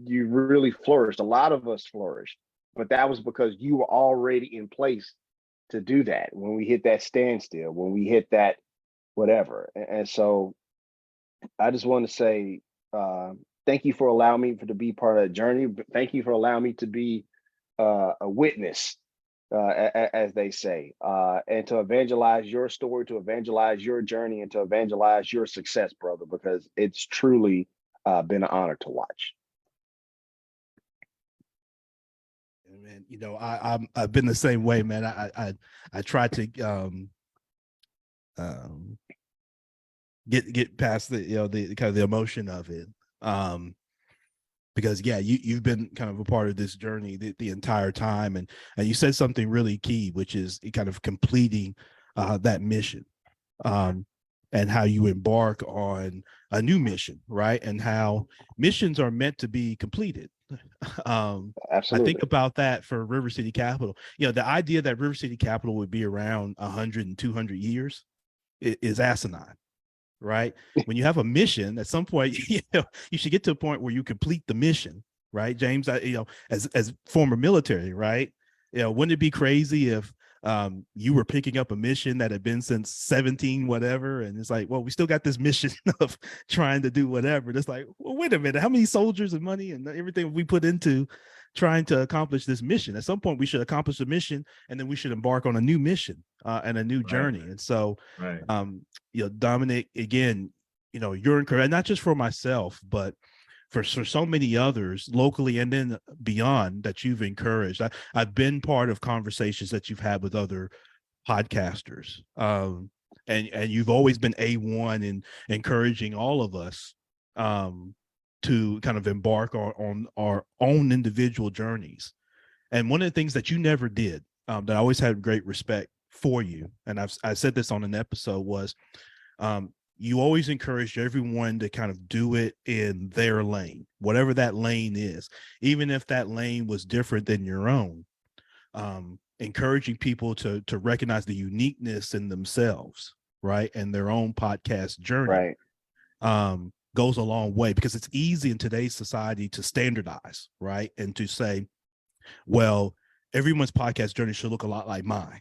you really flourished. A lot of us flourished, but that was because you were already in place to do that. When we hit that standstill, when we hit that whatever. And so I just want to say, thank you for allowing me to be part of that journey. But thank you for allowing me to be a witness, as they say, and to evangelize your story, to evangelize your journey, and to evangelize your success, brother, because it's truly been an honor to watch. Man, I've been the same way, man. I try to get past the the kind of the emotion of it, because you've been kind of a part of this journey the entire time, and you said something really key, which is kind of completing that mission, and how you embark on a new mission, right? And how missions are meant to be completed. Absolutely. I think about that for River City Capital. The idea that River City Capital would be around 100 and 200 years is asinine, right? When you have a mission, at some point, you should get to a point where you complete the mission, right? James, as former military, right? Wouldn't it be crazy if you were picking up a mission that had been since 17 whatever, and it's like, well, we still got this mission of trying to do whatever. It's like, well, wait a minute, how many soldiers and money and everything we put into trying to accomplish this mission? At some point we should accomplish the mission, and then we should embark on a new mission and a new journey. And so Dominic, again, you're encouraged, not just for myself, but for so many others locally and then beyond, that you've encouraged. I've been part of conversations that you've had with other podcasters, and you've always been A1 in encouraging all of us to kind of embark on our own individual journeys. And one of the things that you never did, that I always had great respect for you, and I said this on an episode, was you always encouraged everyone to kind of do it in their lane, whatever that lane is, even if that lane was different than your own, encouraging people to recognize the uniqueness in themselves, right, and their own podcast journey. Right. goes a long way, because it's easy in today's society to standardize, right? And to say, well, everyone's podcast journey should look a lot like mine,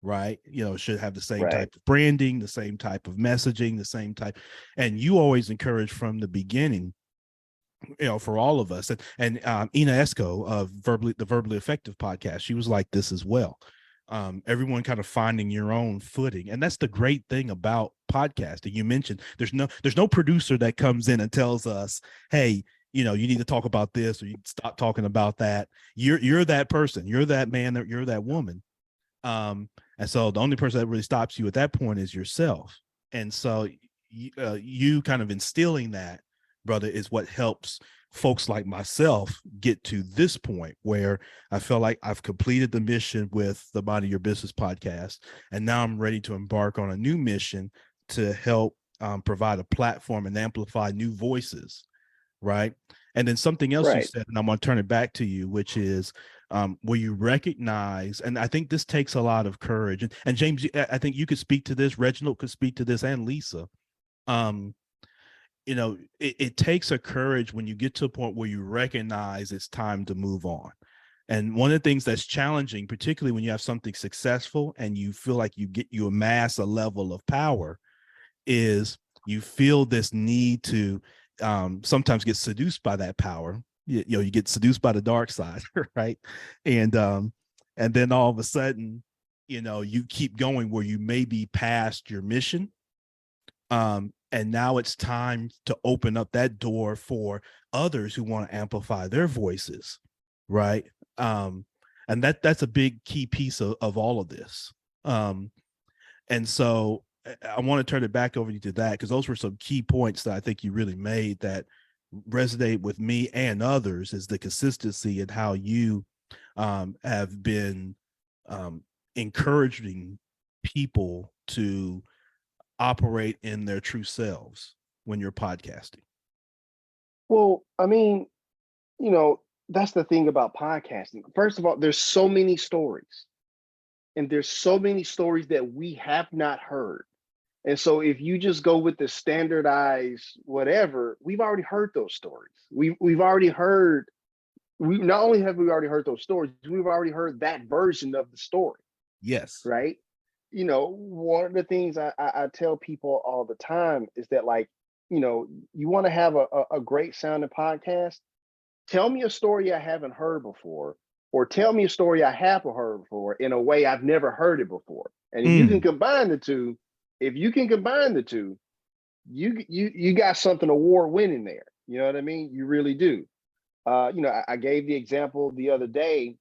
right? You know, it should have the same Right. type of branding, the same type of messaging, the same type. And you always encourage from the beginning, you know, for all of us. And Ina Esco of the Verbally Effective podcast, she was like this as well. Everyone kind of finding your own footing. And that's the great thing about podcasting. You mentioned there's no producer that comes in and tells us, hey, you know, you need to talk about this, or you stop talking about that. You're that person, you're that man, you're that woman. And so the only person that really stops you at that point is yourself. And so you kind of instilling that, brother, is what helps folks like myself get to this point where I feel like I've completed the mission with the Mind Your Business podcast. And now I'm ready to embark on a new mission to help provide a platform and amplify new voices. Right. And then something else you Right. said, and I'm going to turn it back to you, which is where you recognize, and I think this takes a lot of courage. And James, I think you could speak to this. Reginald could speak to this, and Lisa. You know, it takes a courage when you get to a point where you recognize it's time to move on. And one of the things that's challenging, particularly when you have something successful and you feel like you amass a level of power, is you feel this need to sometimes get seduced by that power. You know, you get seduced by the dark side, right? And then all of a sudden, you know, you keep going where you may be past your mission. And now it's time to open up that door for others who want to amplify their voices, right? And that's a big key piece of all of this. And so I want to turn it back over to that, because those were some key points that I think you really made that resonate with me and others, is the consistency in how you have been encouraging people to operate in their true selves when you're podcasting. Well, I mean, you know, that's the thing about podcasting. First of all, there's so many stories, and there's so many stories that we have not heard. And so if you just go with the standardized whatever, we've already heard those stories. We've already heard, not only have we already heard those stories, we've already heard that version of the story. Yes. Right. You know, one of the things I tell people all the time is that, like, you know, you want to have a great sounding podcast, tell me a story I haven't heard before, or tell me a story I have heard before in a way I've never heard it before. And if you can combine the two, you got something award winning there. You know what I mean? You really do. You know, I gave the example the other day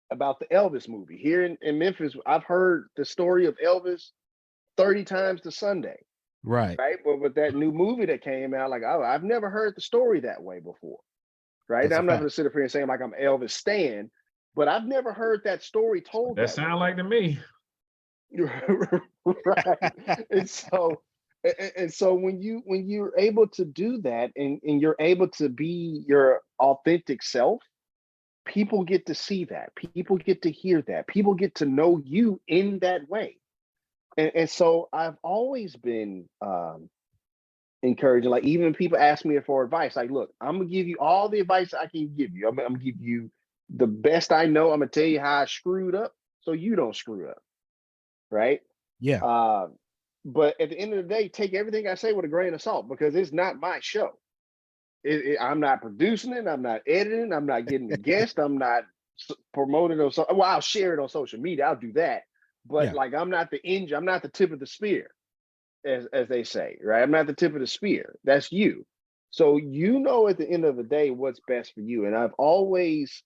about the Elvis movie. Here in Memphis, I've heard the story of Elvis 30 times to Sunday. Right. But with that new movie that came out, like, oh, I've never heard the story that way before. Right. That's I'm a not fact. going to sit up here and say like I'm Elvis Stan, but I've never heard that story told. That sound like to me. Right. And so when you're able to do that, and you're able to be your authentic self, people get to see that, people get to hear that, people get to know you in that way. And so I've always been encouraging, like, even people ask me for advice, like, look, I'm gonna give you all the advice I can give you. I'm gonna give you the best I know. I'm gonna tell you how I screwed up so you don't screw up. Right. Yeah. But at the end of the day, take everything I say with a grain of salt, because it's not my show. I'm not producing it. I'm not editing. I'm not getting the guest. I'm not promoting it. Well, I'll share it on social media. I'll do that. But like, I'm not the engine. I'm not the tip of the spear, as they say, right? I'm not the tip of the spear. That's you. So, you know, at the end of the day, what's best for you. And I've always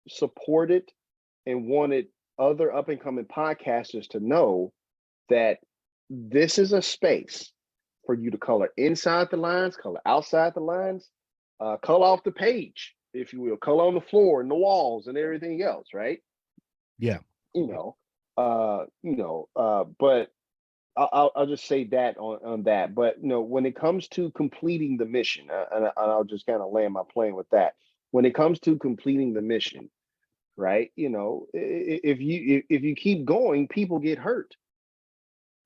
supported and wanted other up and coming podcasters to know that this is a space for you to color inside the lines, color outside the lines, color off the page, if you will, color on the floor and the walls and everything else, right? Yeah. But I'll just say that on that. But, you know, when it comes to completing the mission, and I'll just kind of land my plane with that. When it comes to completing the mission, right? You know, if you keep going, people get hurt.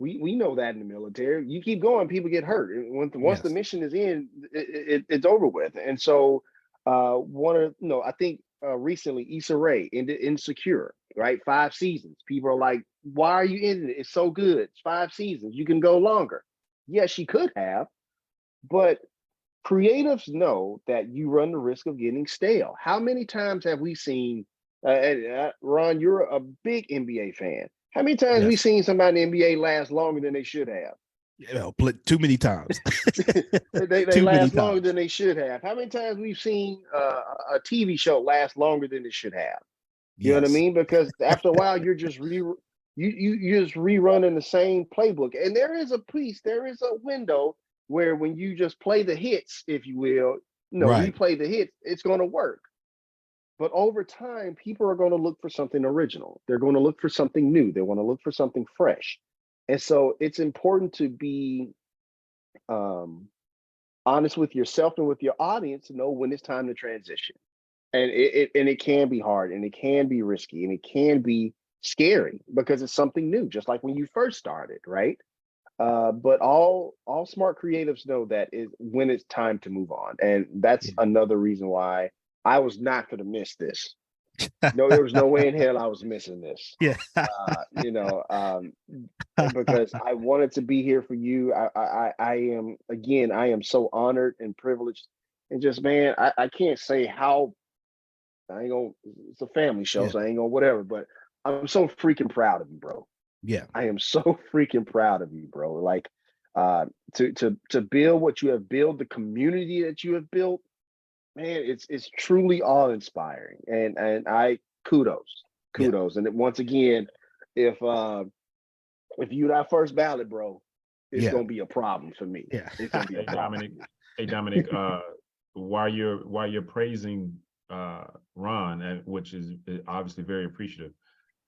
We know that in the military. You keep going, people get hurt. And once the Yes. mission is in, it's over with. And so I think recently Issa Rae ended Insecure, right? 5 seasons. People are like, why are you ending it? It's so good. It's 5 seasons. You can go longer. Yes, she could have, but creatives know that you run the risk of getting stale. How many times have we seen, Ron, you're a big NBA fan. How many times we Yes. seen somebody in the NBA last longer than they should have? You know, too many times. They Too many last longer times. than they should have. How many times we've seen a TV show last longer than it should have? You know what I Yes. mean? Because after a while, you're just you're just rerunning the same playbook. And there is a window where when you just play the hits, if you will, Right. replay the hits, it's going to work. But over time, people are going to look for something original. They're going to look for something new. They want to look for something fresh. And so it's important to be honest with yourself and with your audience to know when it's time to transition. And it can be hard, and it can be risky, and it can be scary because it's something new, just like when you first started, right? But all smart creatives know that is when it's time to move on. And that's Yeah. another reason why I was not going to miss this. No, there was no way in hell I was missing this. Yeah. Because I wanted to be here for you. I am so honored and privileged, and just, man, I can't say how. I ain't gonna. It's a family show, Yeah. so I ain't gonna whatever. But I'm so freaking proud of you, bro. Yeah. I am so freaking proud of you, bro. Like, to build what you have built, the community that you have built, man, it's truly awe inspiring. And I kudos. Yeah. And once again, if you not first ballot, bro, it's Yeah. gonna be a problem for me. Yeah. It's gonna be a Hey, problem. Dominic, while you're praising Ron, which is obviously very appreciative,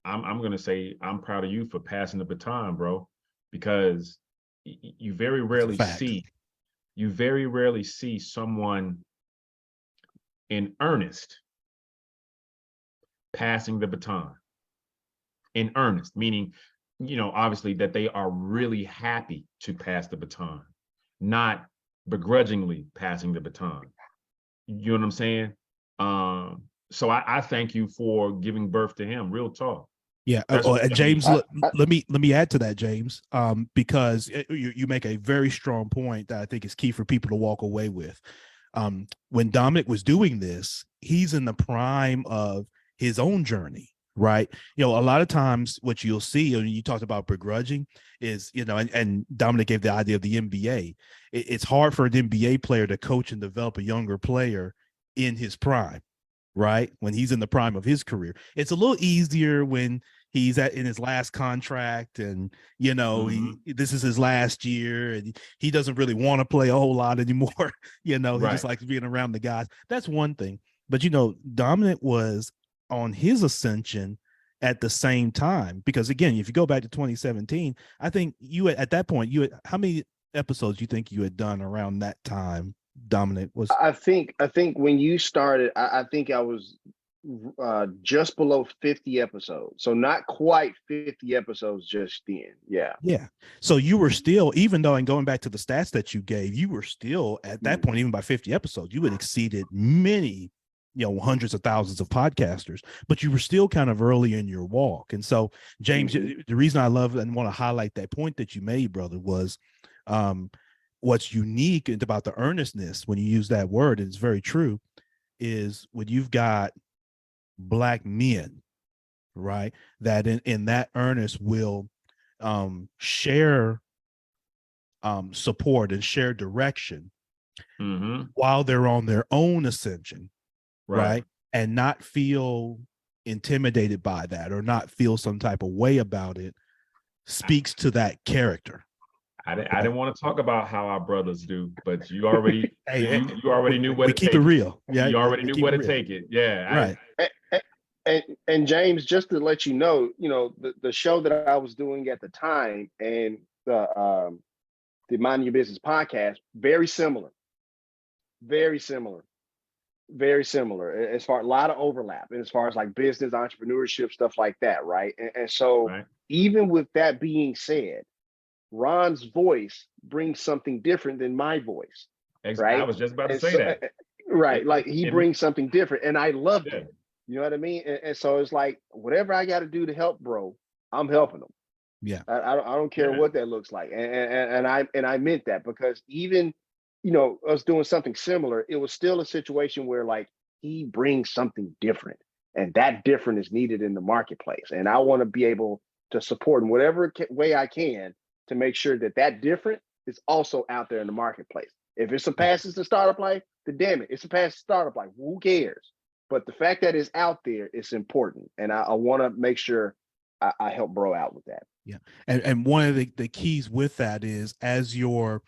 I'm gonna say I'm proud of you for passing the baton, bro, because you very rarely fact. see someone in earnest passing the baton. In earnest, meaning, obviously that they are really happy to pass the baton, not begrudgingly passing the baton. You know what I'm saying? So I thank you for giving birth to him. Real talk. Yeah. That's James, I- let me add to that, James, because you make a very strong point that I think is key for people to walk away with. When Dominic was doing this, he's in the prime of his own journey, right? A lot of times what you'll see, and you talked about begrudging, is, and Dominic gave the idea of the NBA. It's hard for an NBA player to coach and develop a younger player in his prime, right? When he's in the prime of his career. It's a little easier when he's in his last contract, and this is his last year, and he doesn't really want to play a whole lot anymore. He just likes being around the guys. That's one thing. But Dominic was on his ascension at the same time, because again, if you go back to 2017, I think at that point, how many episodes you think you had done around that time, Dominic? I think when you started, I think I was just below 50 episodes, so not quite 50 episodes just then. Yeah. So you were still, even though, and going back to the stats that you gave, you were still at that point, even by 50 episodes, you had exceeded many, hundreds of thousands of podcasters, but you were still kind of early in your walk. And so, James, the reason I love and want to highlight that point that you made, brother, was what's unique about the earnestness when you use that word, and it's very true, is when you've got Black men, right, that in that earnest will share support and share direction while they're on their own ascension, right? And not feel intimidated by that, or not feel some type of way about it, speaks to that character. I didn't want to talk about how our brothers do, but you already you already knew what we to keep take it real. Yeah, you already knew where to take it. Yeah, right. And James, just to let you know, the show that I was doing at the time and the Mind Your Business podcast, very similar as far a lot of overlap, and as far as like business, entrepreneurship, stuff like that, right? And so even with that being said, Ron's voice brings something different than my voice, I right? was just about to And say so, that. right, like he brings something different, and I loved Yeah. it. You know what I mean? And so it's like whatever I got to do to help bro, I'm helping him. Yeah. I don't care Yeah. what that looks like, and I meant that, because even, you know, us doing something similar, it was still a situation where like he brings something different, and that different is needed in the marketplace, and I want to be able to support in whatever way I can to make sure that that different is also out there in the marketplace. If it surpasses the startup life, then damn it, it surpasses startup life. Who cares? But the fact that it's out there is important, and I want to make sure I help bro out with that. Yeah. And one of the keys with that is, as you're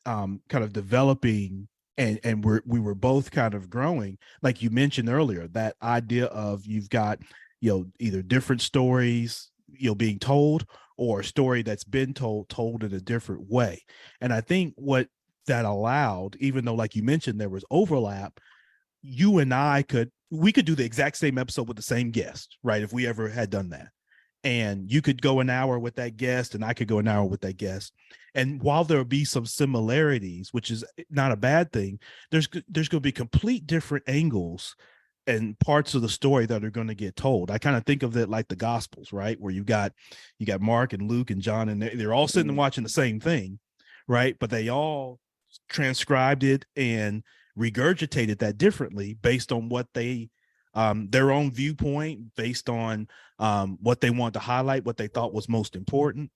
kind of developing and we were both kind of growing, like you mentioned earlier, that idea of you've got, you know, either different stories, you know, being told, or a story that's been told in a different way. And I think what that allowed, even though, like you mentioned, there was overlap, you and we could do the exact same episode with the same guest, right? If we ever had done that. And you could go an hour with that guest, and I could go an hour with that guest. And while there'll be some similarities, which is not a bad thing, there's going to be complete different angles and parts of the story that are going to get told. I kind of think of it like the Gospels, right? Where you got Mark and Luke and John, and they're all sitting and watching the same thing, right? But they all transcribed it and regurgitated that differently based on what they their own viewpoint, based on what they want to highlight, what they thought was most important,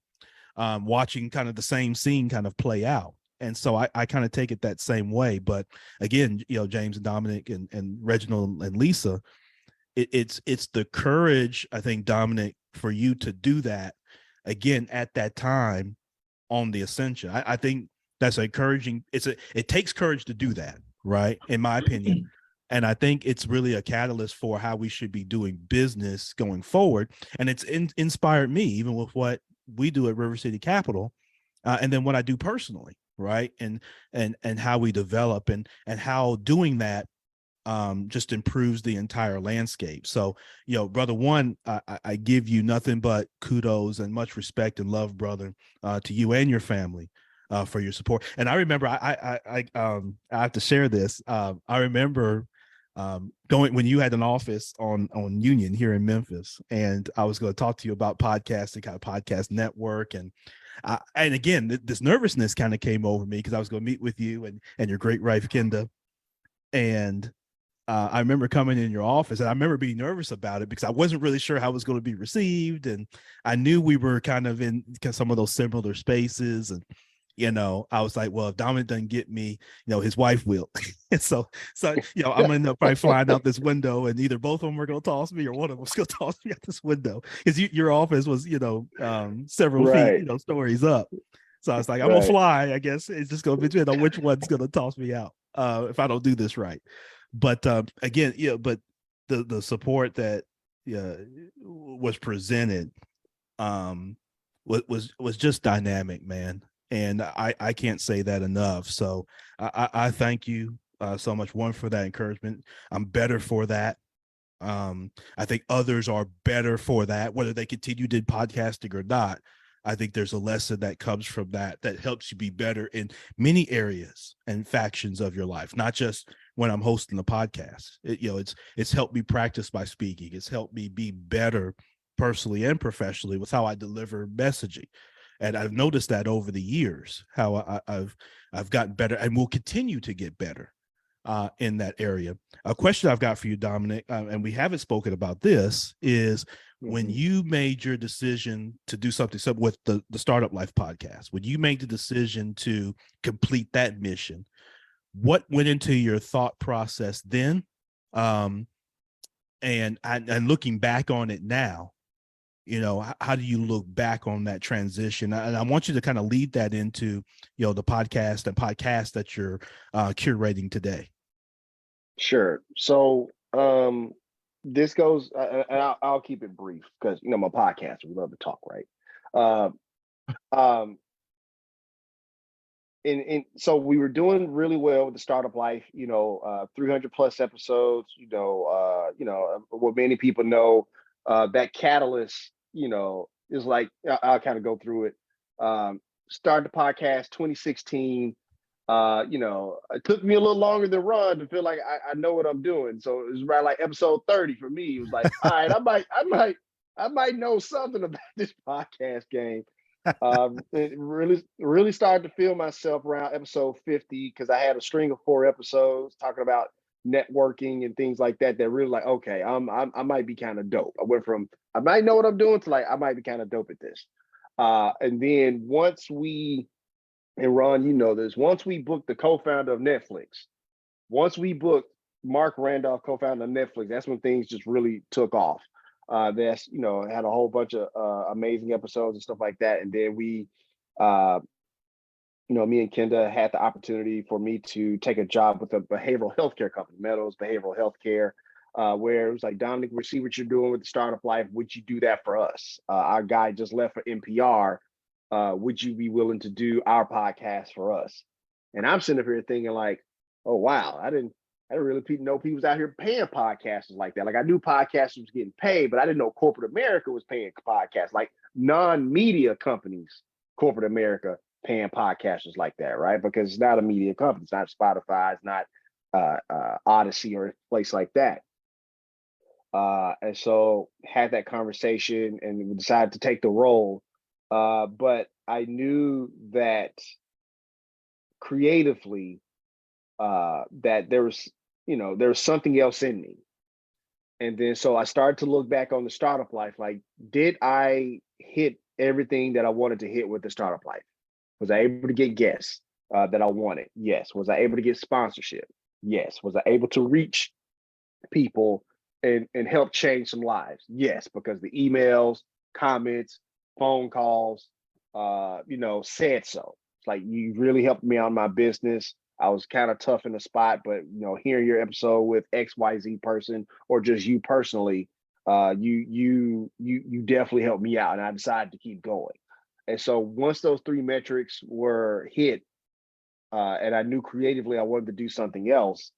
watching kind of the same scene kind of play out. And so I kind of take it that same way. But again, you know, James and Dominic and Reginald and Lisa, it's the courage, I think, Dominic, for you to do that again at that time on the Ascension. I think that's encouraging. It takes courage to do that, right? In my opinion. And I think it's really a catalyst for how we should be doing business going forward. And it's inspired me, even with what we do at River City Capital, and then what I do personally, right? And how we develop and how doing that just improves the entire landscape. So, you know, brother one, I give you nothing but kudos and much respect and love, brother, to you and your family. For your support. And I remember I have to share this. I remember going when you had an office on Union here in Memphis, and I was going to talk to you about podcasting, kind of podcast network, and again, this nervousness kind of came over me because I was going to meet with you and your great wife Kenda, and I remember coming in your office, and I remember being nervous about it because I wasn't really sure how it was going to be received, and I knew we were kind of in some of those similar spaces, and you know, I was like, well, if Dominic doesn't get me, you know, his wife will. And so, you know, I'm going to end up probably flying out this window, and either both of them are going to toss me or one of them's going to toss me out this window, because your office was, you know, several feet, you know, stories up. So I was like, I'm going to fly. I guess it's just going to depend on which one's going to toss me out if I don't do this right. But again, you know, but the support that was presented was just dynamic, man. And I can't say that enough. So I thank you so much, one, for that encouragement. I'm better for that. I think others are better for that, whether they continue to podcasting or not. I think there's a lesson that comes from that helps you be better in many areas and factions of your life, not just when I'm hosting the podcast. It's helped me practice my speaking. It's helped me be better personally and professionally with how I deliver messaging. And I've noticed that over the years, how I've gotten better and will continue to get better in that area. A question I've got for you, Dominic, and we haven't spoken about this, is when you made your decision to do something with the Startup Life podcast, when you made the decision to complete that mission, what went into your thought process then? And looking back on it now, you know, how do you look back on that transition? And I want you to kind of lead that into, you know, the podcast that you're curating today. Sure. So this goes, and I'll keep it brief because, you know, my podcast, we love to talk, right? And so we were doing really well with the Startup Life, you know, 300 plus episodes, you know, what many people know, that catalyst, you know, is like, I'll kind of go through it. started the podcast 2016. It took me a little longer than Ron to feel like I know what I'm doing. So it was right like episode 30 for me. It was like, all right, I might know something about this podcast game. It really started to feel myself around episode 50 because I had a string of 4 episodes talking about networking and things like that. That really like, okay, I might be kind of dope. I went from I might know what I'm doing to like I might be kind of dope at this. And then once we, and Ron, you know this, once we booked the co-founder of Netflix, once we booked Mark Randolph, co-founder of Netflix, that's when things just really took off. That's, had a whole bunch of amazing episodes and stuff like that. And then we, me and Kenda had the opportunity for me to take a job with a behavioral healthcare company, Meadows Behavioral Healthcare, where it was like, Dominic, we see what you're doing with the startup life. Would you do that for us? Our guy just left for NPR. Would you be willing to do our podcast for us? And I'm sitting up here thinking like, oh, wow, I didn't really know people was out here paying podcasters like that. Like I knew podcasters was getting paid, but I didn't know corporate America was paying podcasts, like non-media companies, corporate America paying podcasters like that, right? Because it's not a media company. It's not Spotify. It's not Odyssey or a place like that. And so had that conversation and we decided to take the role. But I knew that creatively that there was something else in me. And then so I started to look back on the startup life, like, did I hit everything that I wanted to hit with the startup life? Was I able to get guests that I wanted? Yes. Was I able to get sponsorship? Yes. Was I able to reach people and help change some lives? Yes, because the emails, comments, phone calls, said so. It's like, you really helped me on my business. I was kind of tough in the spot, but hearing your episode with XYZ person or just you personally, you definitely helped me out, and I decided to keep going. And so once those 3 metrics were hit, and I knew creatively I wanted to do something else,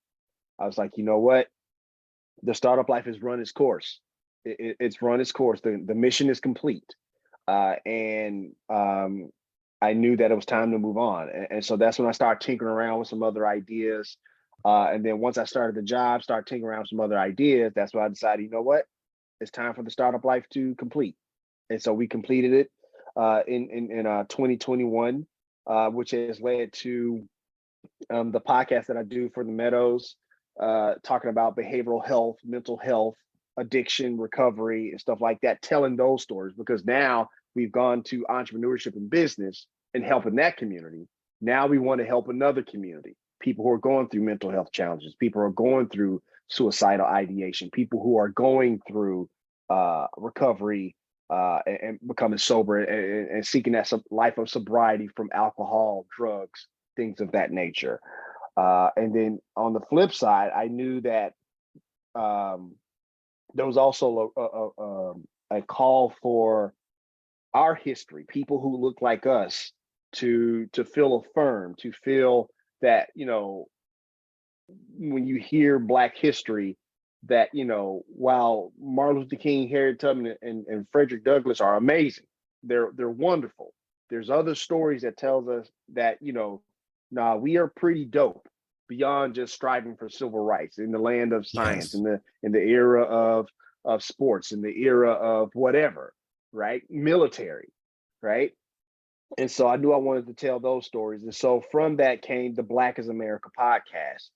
I was like, you know what? The startup life has run its course. It's run its course. The mission is complete. And I knew that it was time to move on. And so that's when I started tinkering around with some other ideas. And then once I started the job, started tinkering around with some other ideas, that's when I decided, you know what? It's time for the startup life to complete. And so we completed it in 2021, which has led to the podcast that I do for the Meadows, talking about behavioral health, mental health, addiction, recovery, and stuff like that, telling those stories, because now we've gone to entrepreneurship and business and helping that community. Now we want to help another community, people who are going through mental health challenges, people who are going through suicidal ideation, people who are going through recovery and becoming sober and seeking that life of sobriety from alcohol, drugs, things of that nature. And then on the flip side, I knew that there was also a call for our history, people who look like us, to feel affirmed, to feel that, when you hear Black history, that, while Martin Luther King, Harriet Tubman, and Frederick Douglass are amazing, they're wonderful, there's other stories that tells us that, we are pretty dope beyond just striving for civil rights in the land of science, Yes. in the era of sports, in the era of whatever, right? Military, right? And so I knew I wanted to tell those stories. And so from that came the Black is America podcast,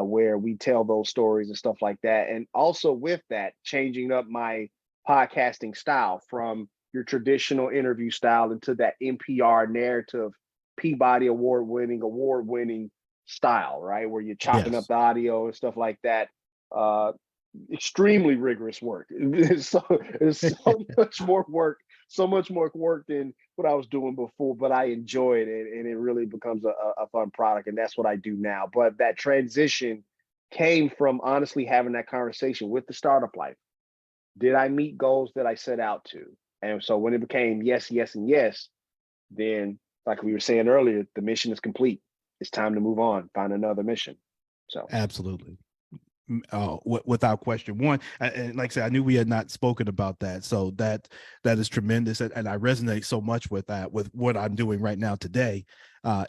where we tell those stories and stuff like that. And also with that, changing up my podcasting style from your traditional interview style into that NPR narrative, Peabody award-winning style, right? Where you're chopping up the audio and stuff like that. Extremely rigorous work. It's so much more work, than what I was doing before, but I enjoy it, and it really becomes a fun product, and that's what I do now. But that transition came from honestly having that conversation with the startup life. Did I meet goals that I set out to? And so when it became yes, yes, and yes, then like we were saying earlier, the mission is complete. It's time to move on, find another mission. So Absolutely. without question. One, and like I said, I knew we had not spoken about that, so that is tremendous, and I resonate so much with that, with what I'm doing right now today,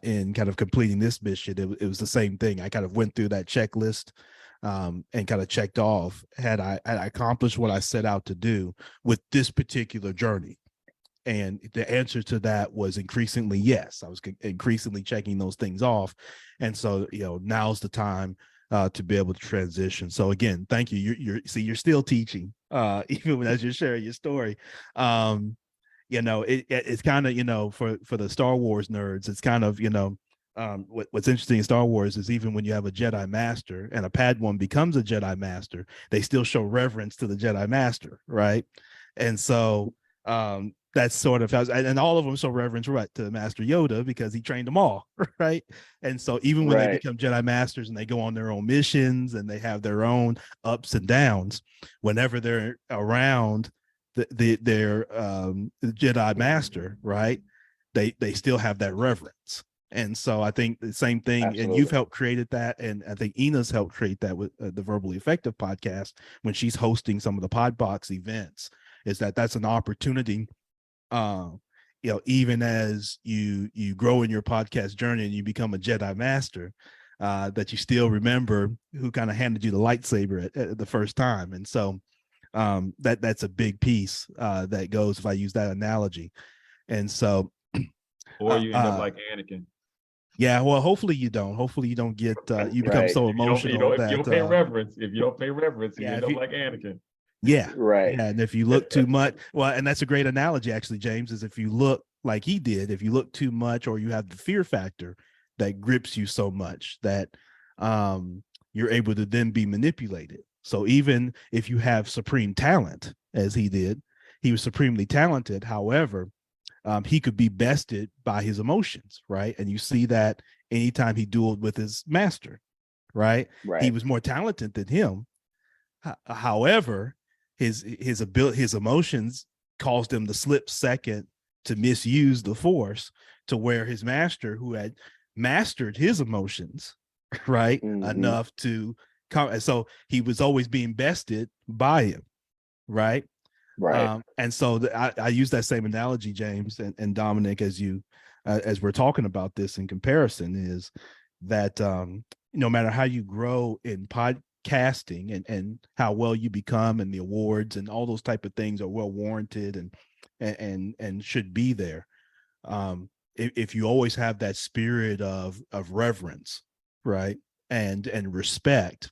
in kind of completing this mission. It was the same thing. I kind of went through that checklist, and kind of checked off, had I accomplished what I set out to do with this particular journey. And the answer to that was increasingly yes. I was increasingly checking those things off, and so now's the time to be able to transition. So again, thank you. You're still teaching, even as you're sharing your story. It's kind of, for the Star Wars nerds, it's kind of, what's interesting in Star Wars is even when you have a Jedi Master and a Padawan becomes a Jedi Master, they still show reverence to the Jedi Master, right? And so that's sort of how, and all of them show reverence, right, to Master Yoda, because he trained them all, right? And so even when they become Jedi Masters and they go on their own missions and they have their own ups and downs, whenever they're around their Jedi Master, right, they still have that reverence. And so I think the same thing, Absolutely. And you've helped created that, and I think Ina's helped create that with the Verbally Effective podcast when she's hosting some of the Podbox events. Is that's an opportunity, even as you grow in your podcast journey and you become a Jedi Master, that you still remember who kind of handed you the lightsaber at the first time. And so that's a big piece that goes, if I use that analogy. And so, or you end up like Anakin. Yeah, well, hopefully you don't. Hopefully you don't get you become so emotional if you don't pay reverence, you end up like Anakin. Yeah, right. Yeah, and if you look too much, well, and that's a great analogy, actually, James, is if you look like he did, if you look too much, or you have the fear factor that grips you so much that you're able to then be manipulated. So even if you have supreme talent, as he did, he was supremely talented. However, he could be bested by his emotions, right? And you see that anytime he dueled with his master, right? He was more talented than him. However, his emotions caused him to slip second, to misuse the Force, to where his master, who had mastered his emotions, right, enough to come, and so he was always being bested by him, right? And so I use that same analogy, James and Dominic, as we're talking about this in comparison, is that no matter how you grow in podcasting and how well you become, and the awards and all those type of things are well warranted and should be there, if you always have that spirit of reverence, right, and respect,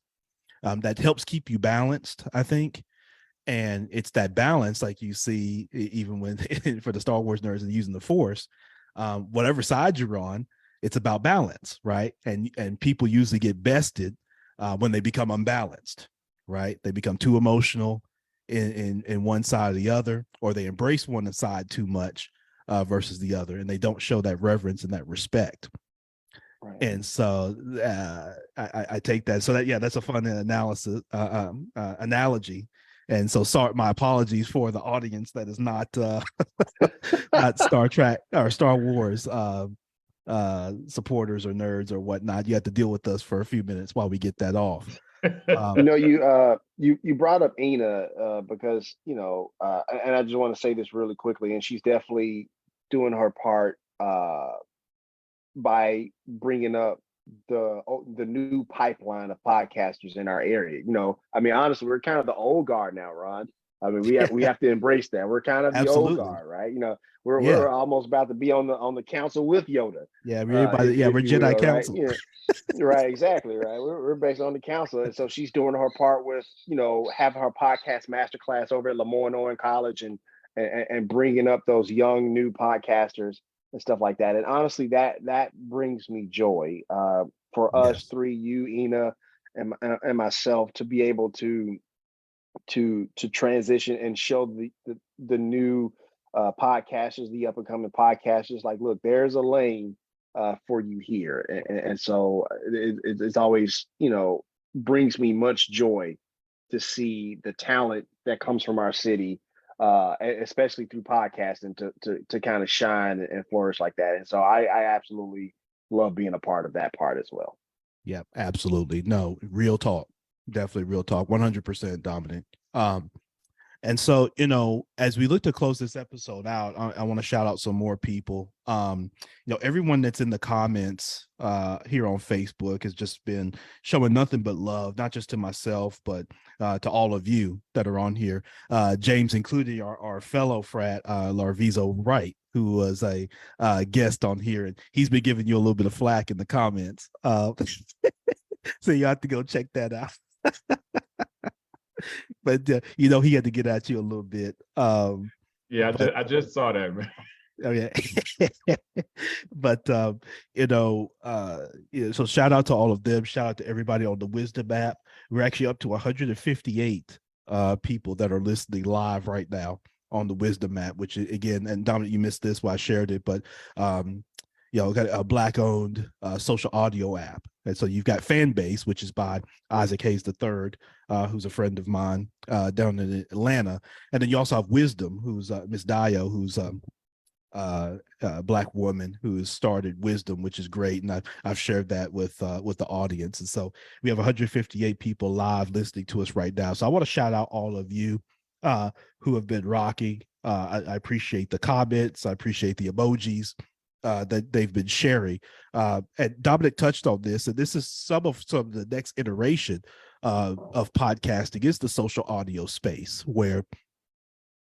that helps keep you balanced, I think. And it's that balance, like you see, even when for the Star Wars nerds and using the Force, whatever side you're on, it's about balance, right? And people usually get bested when they become unbalanced, right? They become too emotional in one side or the other, or they embrace one side too much versus the other, and they don't show that reverence and that respect. And so I take that. So that's a fun analysis analogy. And so, sorry, my apologies for the audience that is not not Star Trek or Star Wars supporters or nerds or whatnot. You have to deal with us for a few minutes while we get that off. You brought up Ina because and I just want to say this really quickly, and she's definitely doing her part by bringing up the new pipeline of podcasters in our area. I mean, honestly, we're kind of the old guard now, Ron. I mean, we have to embrace that. We're kind of the old guard, right? We're almost about to be on the council with Yoda. Yeah, we're Jedi Council. Right? Right, exactly, right. We're based on the council, and so she's doing her part with having her podcast masterclass over at Lemoyne College and bringing up those young new podcasters and stuff like that. And honestly, that brings me joy for us three, you, Ina, and myself, to be able to transition and show the new podcasters, the up and coming podcasters, like, look, there's a lane for you here. And so it's always, brings me much joy to see the talent that comes from our city, especially through podcasting, to kind of shine and flourish like that. And so I absolutely love being a part of that part as well. Yeah, absolutely. No, real talk. Definitely real talk. 100% Dominic. And so, as we look to close this episode out, I want to shout out some more people. Everyone that's in the comments here on Facebook has just been showing nothing but love, not just to myself, but to all of you that are on here. James, including our fellow frat, Larvizo Wright, who was a guest on here, and he's been giving you a little bit of flack in the comments. So you have to go check that out. But he had to get at you a little bit. Yeah, I just saw that, man. Oh yeah. But so shout out to all of them. Shout out to everybody on the Wisdom app. We're actually up to 158 people that are listening live right now on the Wisdom app, which again, and Dominic, you missed this while I shared it, but got a Black-owned social audio app. And so you've got Fanbase, which is by Isaac Hayes III, who's a friend of mine down in Atlanta. And then you also have Wisdom, who's Miss Dio, who's a Black woman who has started Wisdom, which is great. And I've shared that with the audience. And so we have 158 people live listening to us right now. So I want to shout out all of you who have been rocking. I appreciate the comments. I appreciate the emojis that they've been sharing. And Dominic touched on this, and this is some of the next iteration of podcasting is the social audio space, where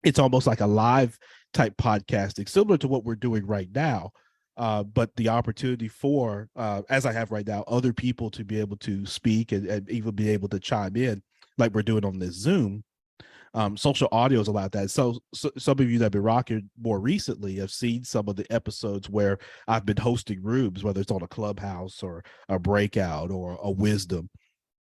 it's almost like a live type podcasting, similar to what we're doing right now. But the opportunity for, as I have right now, other people to be able to speak and even be able to chime in like we're doing on this Zoom. Social audio is allowed that. So some of you that have been rocking more recently have seen some of the episodes where I've been hosting rooms, whether it's on a Clubhouse or a Breakout or a Wisdom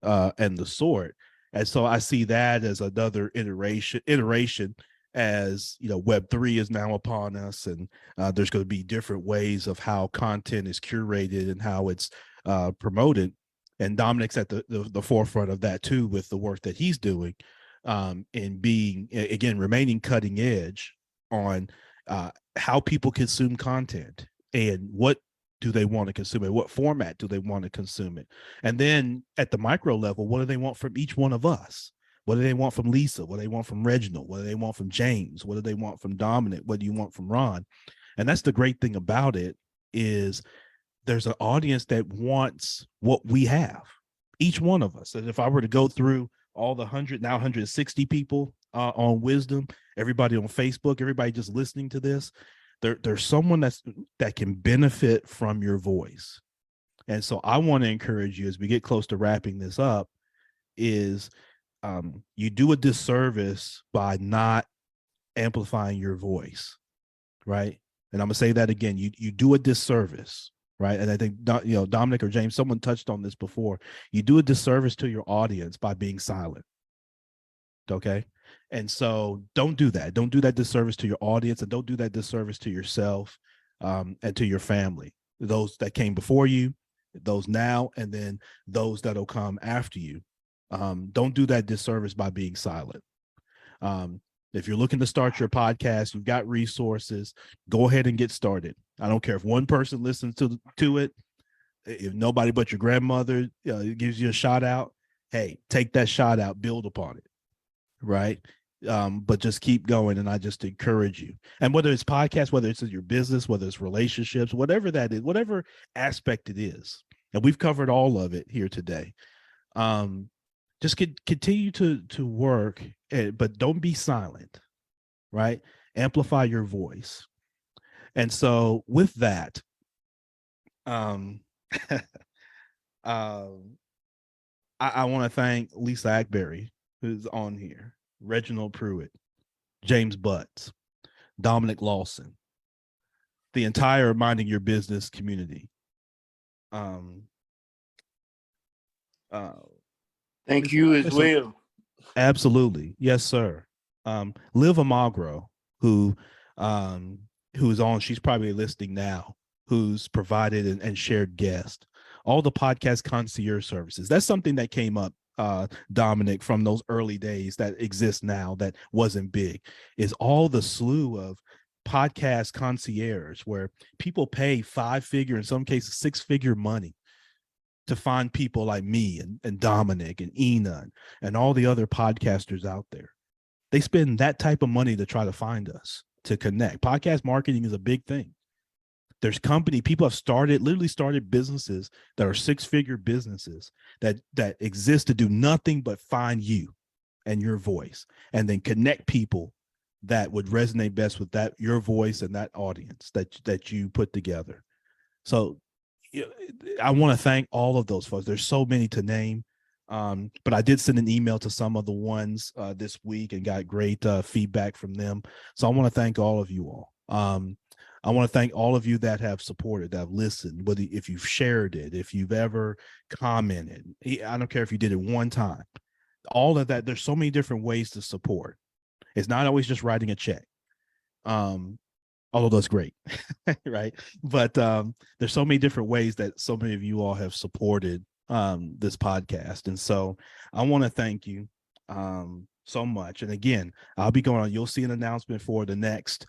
and the sort. And so I see that as another iteration as, Web3 is now upon us, and there's going to be different ways of how content is curated and how it's promoted. And Dominic's at the forefront of that too, with the work that he's doing. And being, again, remaining cutting edge on how people consume content and what do they want to consume it, what format do they want to consume it, and then at the micro level, what do they want from each one of us? What do they want from Lisa? What do they want from Reginald? What do they want from James? What do they want from Dominic? What do you want from Ron? And that's the great thing about it, is there's an audience that wants what we have, each one of us. And if I were to go through all the 160 people on Wisdom, everybody on Facebook, everybody just listening to this, there's someone that can benefit from your voice. And so I want to encourage you, as we get close to wrapping this up, is you do a disservice by not amplifying your voice, right? And I'm gonna say that again, you do a disservice, right? And I think, Dominic or James, someone touched on this before. You do a disservice to your audience by being silent. Okay. And so don't do that. Don't do that disservice to your audience, and don't do that disservice to yourself and to your family, those that came before you, those now, and then those that'll come after you. Don't do that disservice by being silent. If you're looking to start your podcast, you've got resources, go ahead and get started. I don't care if one person listens to it. If nobody but your grandmother gives you a shout out, hey, take that shout out, build upon it, right? But just keep going, and I just encourage you. And whether it's podcast, whether it's in your business, whether it's relationships, whatever that is, whatever aspect it is, and we've covered all of it here today. Just continue to work, but don't be silent, right? Amplify your voice. And so with that, I want to thank Lisa Akbari, who's on here, Reginald Pruitt, James Butts, Dominic Lawson, the entire Minding Your Business community. Thank you as well. Absolutely. Yes, sir. Liv Amagro, who's on, she's probably listening now, who's provided and shared guests, all the podcast concierge services. That's something that came up, Dominic, from those early days that exist now that wasn't big, is all the slew of podcast concierge where people pay 5-figure, in some cases 6-figure money to find people like me and Dominic and Ina and all the other podcasters out there. They spend that type of money to try to find us, to connect. Podcast marketing is a big thing. There's people have literally started businesses that are 6-figure businesses that exist to do nothing but find you and your voice, and then connect people that would resonate best with your voice and that audience that you put together. So I want to thank all of those folks. There's so many to name. But I did send an email to some of the ones this week and got great feedback from them. So I want to thank all of you all. I want to thank all of you that have supported, that have listened, whether if you've shared it, if you've ever commented. I don't care if you did it one time. All of that, there's so many different ways to support. It's not always just writing a check. Although that's great, right? But there's so many different ways that so many of you all have supported this podcast. And so I want to thank you so much. And again, I'll be going on, you'll see an announcement for the next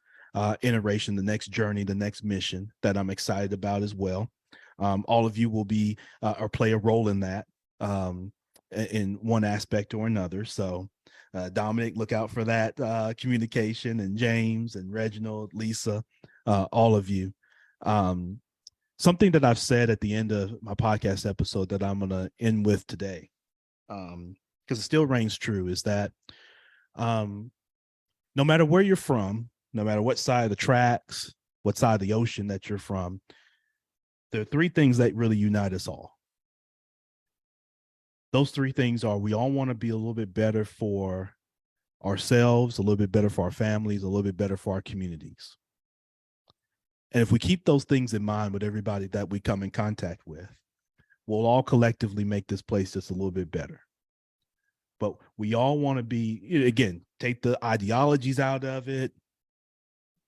iteration, the next journey, the next mission that I'm excited about as well. All of you will be or play a role in that in one aspect or another. So Dominic, look out for that communication, and James and Reginald, Lisa, all of you. Something that I've said at the end of my podcast episode that I'm going to end with today, because it still reigns true, is that no matter where you're from, no matter what side of the tracks, what side of the ocean that you're from, there are 3 things that really unite us all. Those 3 things are, we all want to be a little bit better for ourselves, a little bit better for our families, a little bit better for our communities. And if we keep those things in mind with everybody that we come in contact with, we'll all collectively make this place just a little bit better. But we all want to be, again, take the ideologies out of it,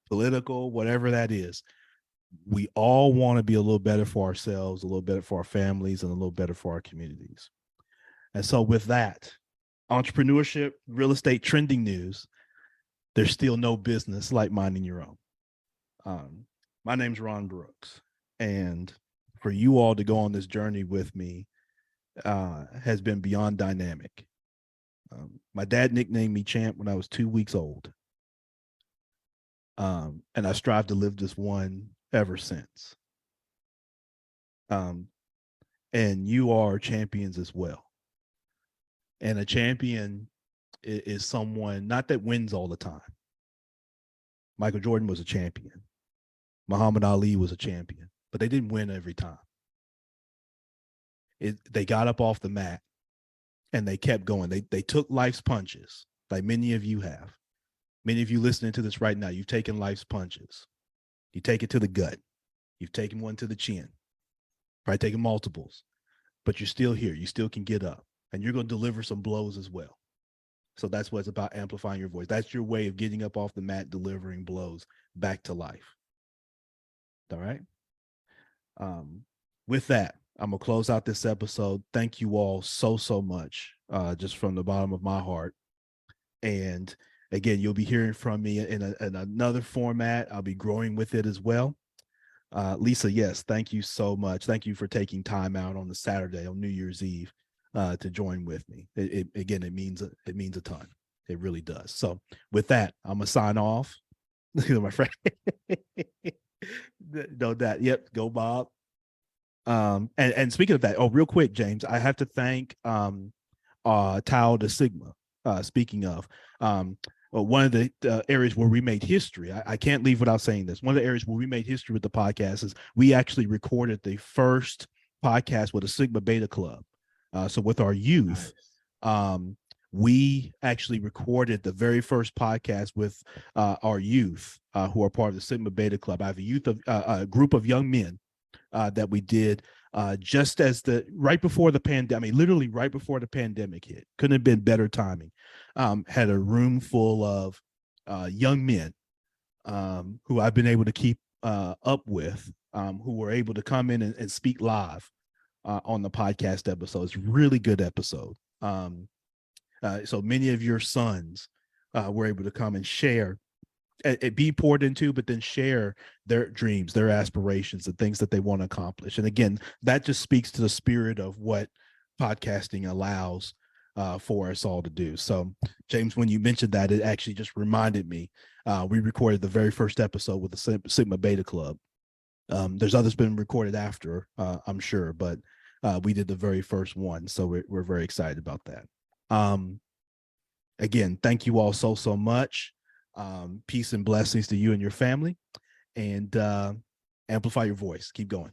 political, whatever that is. We all want to be a little better for ourselves, a little better for our families, and a little better for our communities. And so with that, entrepreneurship, real estate, trending news, there's still no business like minding your own. My name's Ron Brooks, and for you all to go on this journey with me has been beyond dynamic. My dad nicknamed me Champ when I was 2 weeks old. And I strive to live this one ever since. And you are champions as well. And a champion is someone not that wins all the time. Michael Jordan was a champion. Muhammad Ali was a champion, but they didn't win every time. They got up off the mat and they kept going. They took life's punches, like many of you have. Many of you listening to this right now, you've taken life's punches. You take it to the gut. You've taken one to the chin. Probably taken multiples, but you're still here. You still can get up, and you're going to deliver some blows as well. So that's what it's about, amplifying your voice. That's your way of getting up off the mat, delivering blows back to life. All right. With that, I'm going to close out this episode. Thank you all so much, just from the bottom of my heart. And again, you'll be hearing from me in another format. I'll be growing with it as well. Lisa, yes, thank you so much. Thank you for taking time out on the Saturday, on New Year's Eve, to join with me. It means a ton. It really does. So with that, I'm going to sign off. My friend. No, that. Yep. Go Bob. And speaking of that, real quick, James, I have to thank Tau de Sigma. Speaking of, one of the areas where we made history, I can't leave without saying this. One of the areas where we made history with the podcast is we actually recorded the first podcast with a Sigma Beta Club. So with our youth, we actually recorded the very first podcast with our youth who are part of the Sigma Beta Club. I have a group of young men that we did just as right before the pandemic, literally right before the pandemic hit. Couldn't have been better timing. Had a room full of young men who I've been able to keep up with, who were able to come in and speak live on the podcast episodes. Really good episode. So many of your sons were able to come and share be poured into, but then share their dreams, their aspirations, the things that they want to accomplish. And again, that just speaks to the spirit of what podcasting allows for us all to do. So, James, when you mentioned that, it actually just reminded me. We recorded the very first episode with the Sigma Beta Club. There's others been recorded after, I'm sure, but we did the very first one. So we're very excited about that. Again, thank you all so much. Peace and blessings to you and your family, and amplify your voice. Keep going.